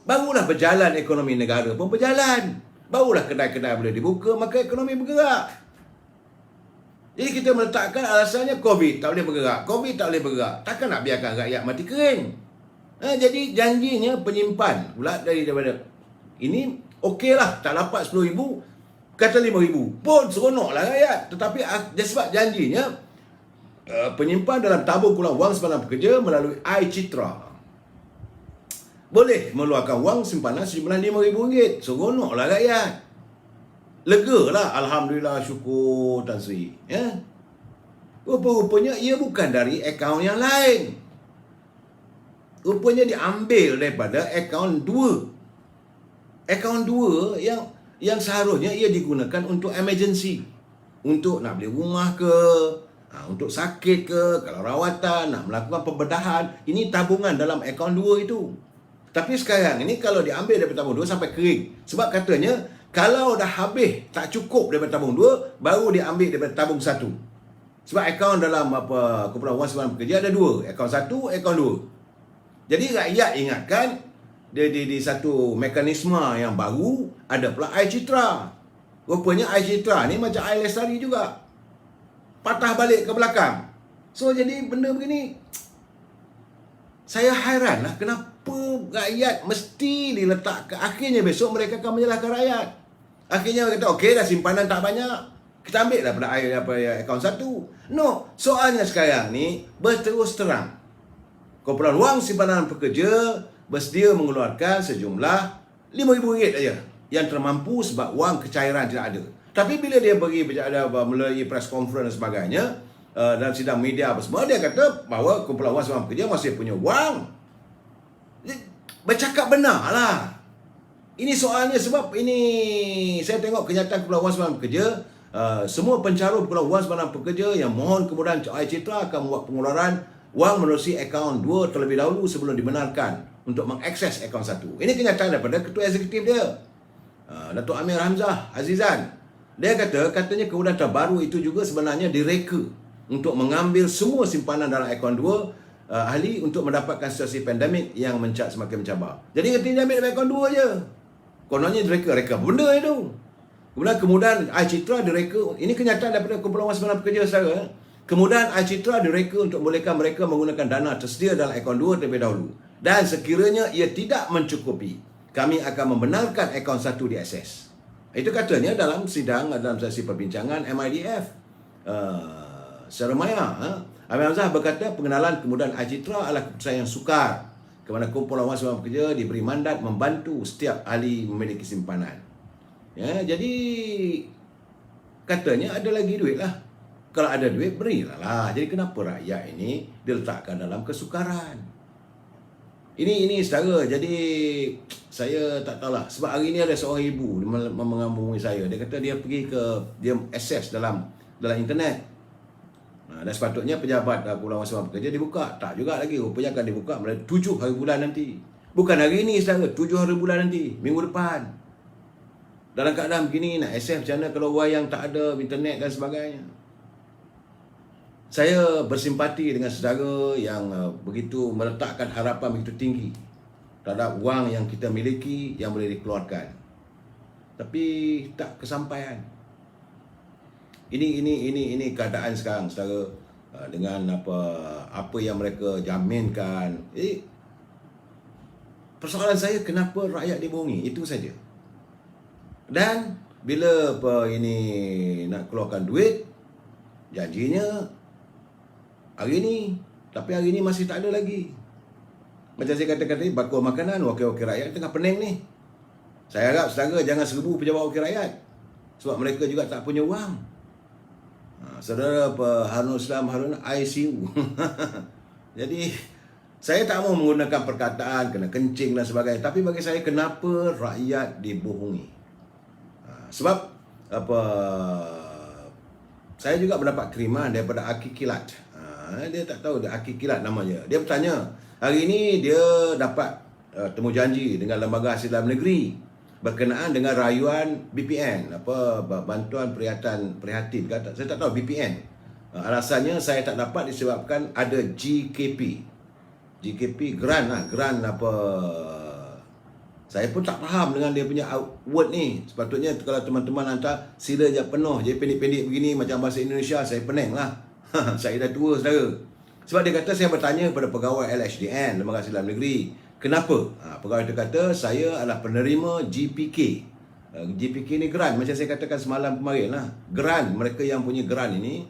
barulah berjalan ekonomi negara pun berjalan. Barulah kedai-kedai boleh dibuka, maka ekonomi bergerak. Jadi kita meletakkan alasannya COVID tak boleh bergerak. COVID tak boleh bergerak. Takkan nak biarkan rakyat mati kering? Jadi janjinya penyimpan pula daripada ini okeylah, tak dapat 10,000, kata 5,000 pun seronoklah rakyat. Tetapi sebab janjinya penyimpan dalam tabung kumpulan wang simpanan pekerja melalui iCitra boleh mengeluarkan wang simpanan sejumlah RM5,000. Seronoklah rakyat. Lega lah, alhamdulillah, syukur Tan Sri. Rupa-rupanya ia bukan dari akaun yang lain. Rupanya diambil daripada akaun 2. Akaun 2 yang seharusnya ia digunakan untuk emergency. Untuk nak beli rumah ke, untuk sakit ke, kalau rawatan, nak melakukan pembedahan. Ini tabungan dalam akaun 2 itu. Tapi sekarang ini kalau diambil daripada tabung 2 sampai kering. Sebab katanya, kalau dah habis, tak cukup daripada tabung 2, baru diambil daripada tabung 1. Sebab akaun dalam kumpulan wang simpanan pekerja ada 2. Akaun 1, akaun 2. Jadi rakyat ingatkan di satu mekanisme yang baru ada pula iCitra. Rupanya iCitra ni macam iLestari juga. Patah balik ke belakang. So jadi benda begini, saya hairan lah kenapa rakyat mesti diletakkan. Akhirnya besok mereka akan menyalahkan rakyat. Akhirnya mereka kata okey dah simpanan tak banyak, kita ambil lah pada akaun 1. No, soalnya sekarang ni berterus terang, kumpulan wang simpanan pekerja bersedia mengeluarkan sejumlah RM5,000 saja yang termampu sebab wang kecairan tidak ada. Tapi bila dia pergi melalui press conference dan sebagainya, dalam sidang media apa semua, dia kata bahawa kumpulan wang simpanan pekerja masih punya wang. Bercakap benar lah. Ini soalnya sebab ini saya tengok kenyataan kumpulan wang simpanan pekerja, semua pencarum kumpulan wang simpanan pekerja yang mohon kemudahan iCitra akan membuat pengeluaran wang menerusi akaun 2 terlebih dahulu sebelum dibenarkan untuk mengakses akaun 1. Ini kenyataan daripada Ketua Eksekutif dia, Datuk Amir Hamzah Azizan. Dia katanya kemudahan terbaru itu juga sebenarnya direka untuk mengambil semua simpanan dalam akaun 2 ahli untuk mendapatkan situasi pandemik yang semakin mencabar. Jadi katanya ambil akaun 2 je. Kononnya direka benda itu. Kemudian kemudahan iCitra direka. Ini kenyataan daripada kumpulan wang simpanan pekerja saudara. Kemudahan iCitra direka untuk membolehkan mereka menggunakan dana tersedia dalam akaun 2 terlebih dahulu. Dan sekiranya ia tidak mencukupi, kami akan membenarkan akaun 1 diakses. Itu katanya dalam sesi perbincangan MIDF secara maya. Amir Hamzah berkata pengenalan kemudahan iCitra adalah keputusan yang sukar kerana kumpulan wang simpanan pekerja diberi mandat membantu setiap ahli memiliki simpanan. Jadi katanya ada lagi duit lah. Kalau ada duit, berilah lah. Jadi kenapa rakyat ini diletakkan dalam kesukaran? Ini saudara. Jadi saya tak tahulah. Sebab hari ni ada seorang ibu menghubungi saya. Dia kata dia pergi dia akses dalam internet. Dan sepatutnya pejabat kumpulan wang simpanan pekerja dibuka. Tak juga lagi. Rupanya akan dibuka pada 7 hari bulan nanti. Bukan hari ni saudara. 7 hari bulan nanti. Minggu depan. Dalam keadaan begini nak akses macam mana kalau orang yang tak ada internet dan sebagainya. Saya bersimpati dengan saudara yang begitu meletakkan harapan begitu tinggi terhadap wang yang kita miliki yang boleh dikeluarkan. Tapi tak kesampaian. Ini keadaan sekarang saudara, dengan apa yang mereka jaminkan. Persoalan saya kenapa rakyat dibohongi, itu saja. Dan bila ini nak keluarkan duit, janjinya hari ni, tapi hari ni masih tak ada lagi. Macam saya kata tadi, bakul makanan wakil-wakil rakyat tengah pening ni. Saya harap saudara jangan serbu pejabat wakil rakyat, sebab mereka juga tak punya wang. Saudara Harun Islam Harun ICU. Jadi saya tak mau menggunakan perkataan kena kencing dan sebagainya, tapi bagi saya kenapa rakyat dibohongi? Sebab saya juga mendapat kiriman daripada Aki Kilat. Dia tak tahu Aki Kilat namanya. Dia bertanya, hari ini dia dapat temu janji dengan Lembaga Hasil Dalam Negeri berkenaan dengan rayuan BPN, bantuan prihatin. Saya tak tahu BPN. Alasannya saya tak dapat disebabkan ada GKP grant saya pun tak faham dengan dia punya word ni. Sepatutnya kalau teman-teman hantar, sila je penuh je pendek-pendek begini macam bahasa Indonesia, saya pening lah. Saya dah tua saudara. Sebab dia kata saya bertanya kepada pegawai LHDN, Lembaga Hasil Dalam Negeri, kenapa? Pegawai itu kata saya adalah penerima GPK. GPK ni grant, macam saya katakan semalam kemarin lah. Grant, mereka yang punya grant ini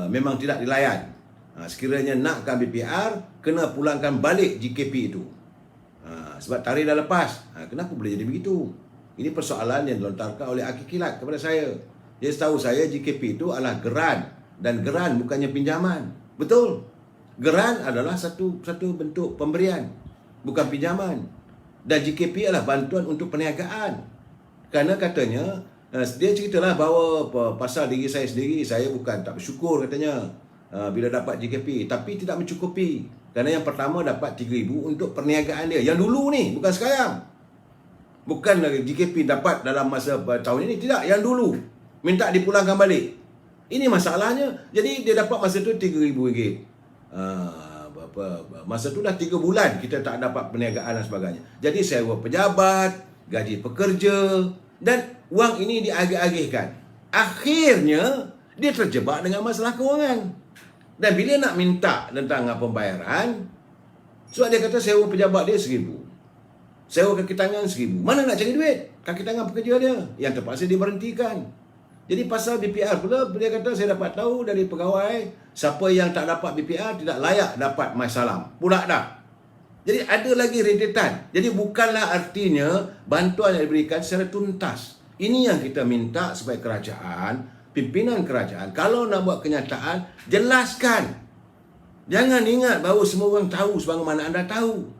memang tidak dilayan. Sekiranya nakkan BPR, kena pulangkan balik GKP itu. Sebab tarikh dah lepas. Kenapa boleh jadi begitu? Ini persoalan yang dilontarkan oleh Akil Kilat kepada saya. Dia setahu saya GKP itu adalah grant. Dan grant bukannya pinjaman. Betul. Grant adalah satu bentuk pemberian, bukan pinjaman. Dan GKP adalah bantuan untuk perniagaan. Kerana katanya, dia ceritalah bahawa pasal diri saya sendiri, saya bukan tak bersyukur katanya bila dapat GKP. Tapi tidak mencukupi. Kerana yang pertama dapat 3,000 untuk perniagaan dia. Yang dulu ni, bukan sekarang. Bukan GKP dapat dalam masa tahun ini. Tidak, yang dulu. Minta dipulangkan balik. Ini masalahnya. Jadi dia dapat masa tu RM3,000. Masa tu dah 3 bulan kita tak dapat perniagaan dan sebagainya. Jadi sewa pejabat, gaji pekerja, dan wang ini diagih-agihkan. Akhirnya dia terjebak dengan masalah kewangan. Dan bila nak minta tentang pembayaran, sebab dia kata sewa pejabat dia RM1,000, sewa kaki tangan RM1,000. Mana nak cari duit? Kaki tangan pekerja dia yang terpaksa diberhentikan. Jadi pasal BPR pula, dia kata saya dapat tahu dari pegawai, siapa yang tak dapat BPR tidak layak dapat My Salam. Pula dah. Jadi ada lagi rentetan. Jadi bukanlah artinya bantuan yang diberikan secara tuntas. Ini yang kita minta supaya kerajaan, pimpinan kerajaan, kalau nak buat kenyataan, jelaskan. Jangan ingat bahawa semua orang tahu sebagaimana anda tahu.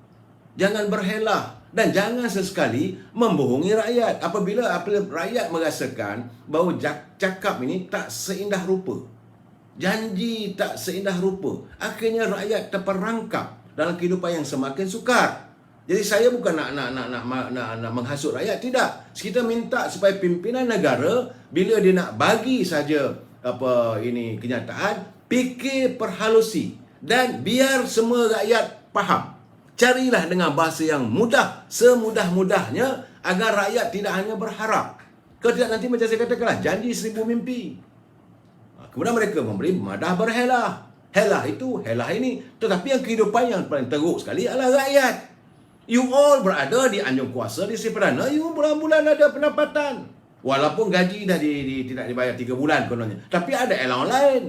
Jangan berhelah. Dan jangan sesekali membohongi rakyat. Apabila rakyat merasakan bahawa cakap ini tak seindah rupa, janji tak seindah rupa, akhirnya rakyat terperangkap dalam kehidupan yang semakin sukar. Jadi saya bukan nak menghasut rakyat, tidak. Kita minta supaya pimpinan negara bila dia nak bagi saja kenyataan, fikir perhalusi dan biar semua rakyat faham. Carilah dengan bahasa yang mudah, semudah-mudahnya, agar rakyat tidak hanya berharap. Kalau tidak nanti macam saya katakanlah, janji 1,000 mimpi. Kemudian mereka memberi madah berhelah. Helah itu, helah ini. Tetapi yang kehidupan yang paling teruk sekali adalah rakyat. You all berada di anjung kuasa, di sisi perdana, you bulan-bulan ada pendapatan. Walaupun gaji dah tidak dibayar 3 bulan kononnya. Tapi ada allowance lain.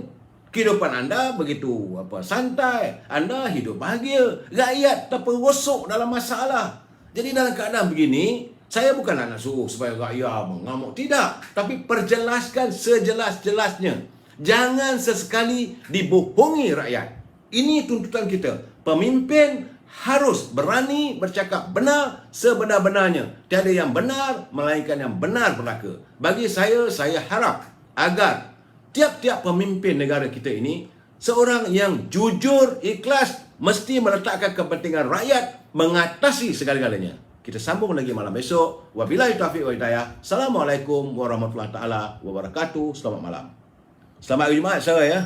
Kehidupan anda begitu santai, anda hidup bahagia, rakyat terperosok dalam masalah. Jadi dalam keadaan begini, saya bukan nak suruh supaya rakyat mengamuk, tidak, tapi perjelaskan sejelas-jelasnya. Jangan sesekali dibohongi rakyat. Ini tuntutan kita. Pemimpin harus berani bercakap benar sebenar-benarnya. Tiada yang benar melainkan yang benar belaka. Bagi saya harap agar tiap-tiap pemimpin negara kita ini seorang yang jujur, ikhlas, mesti meletakkan kepentingan rakyat mengatasi segala-galanya. Kita sambung lagi malam besok. Wabillahi taufiq wal hidayah. Assalamualaikum warahmatullahi taala wabarakatuh. Selamat malam. Selamat hari Jumaat, saudara ya.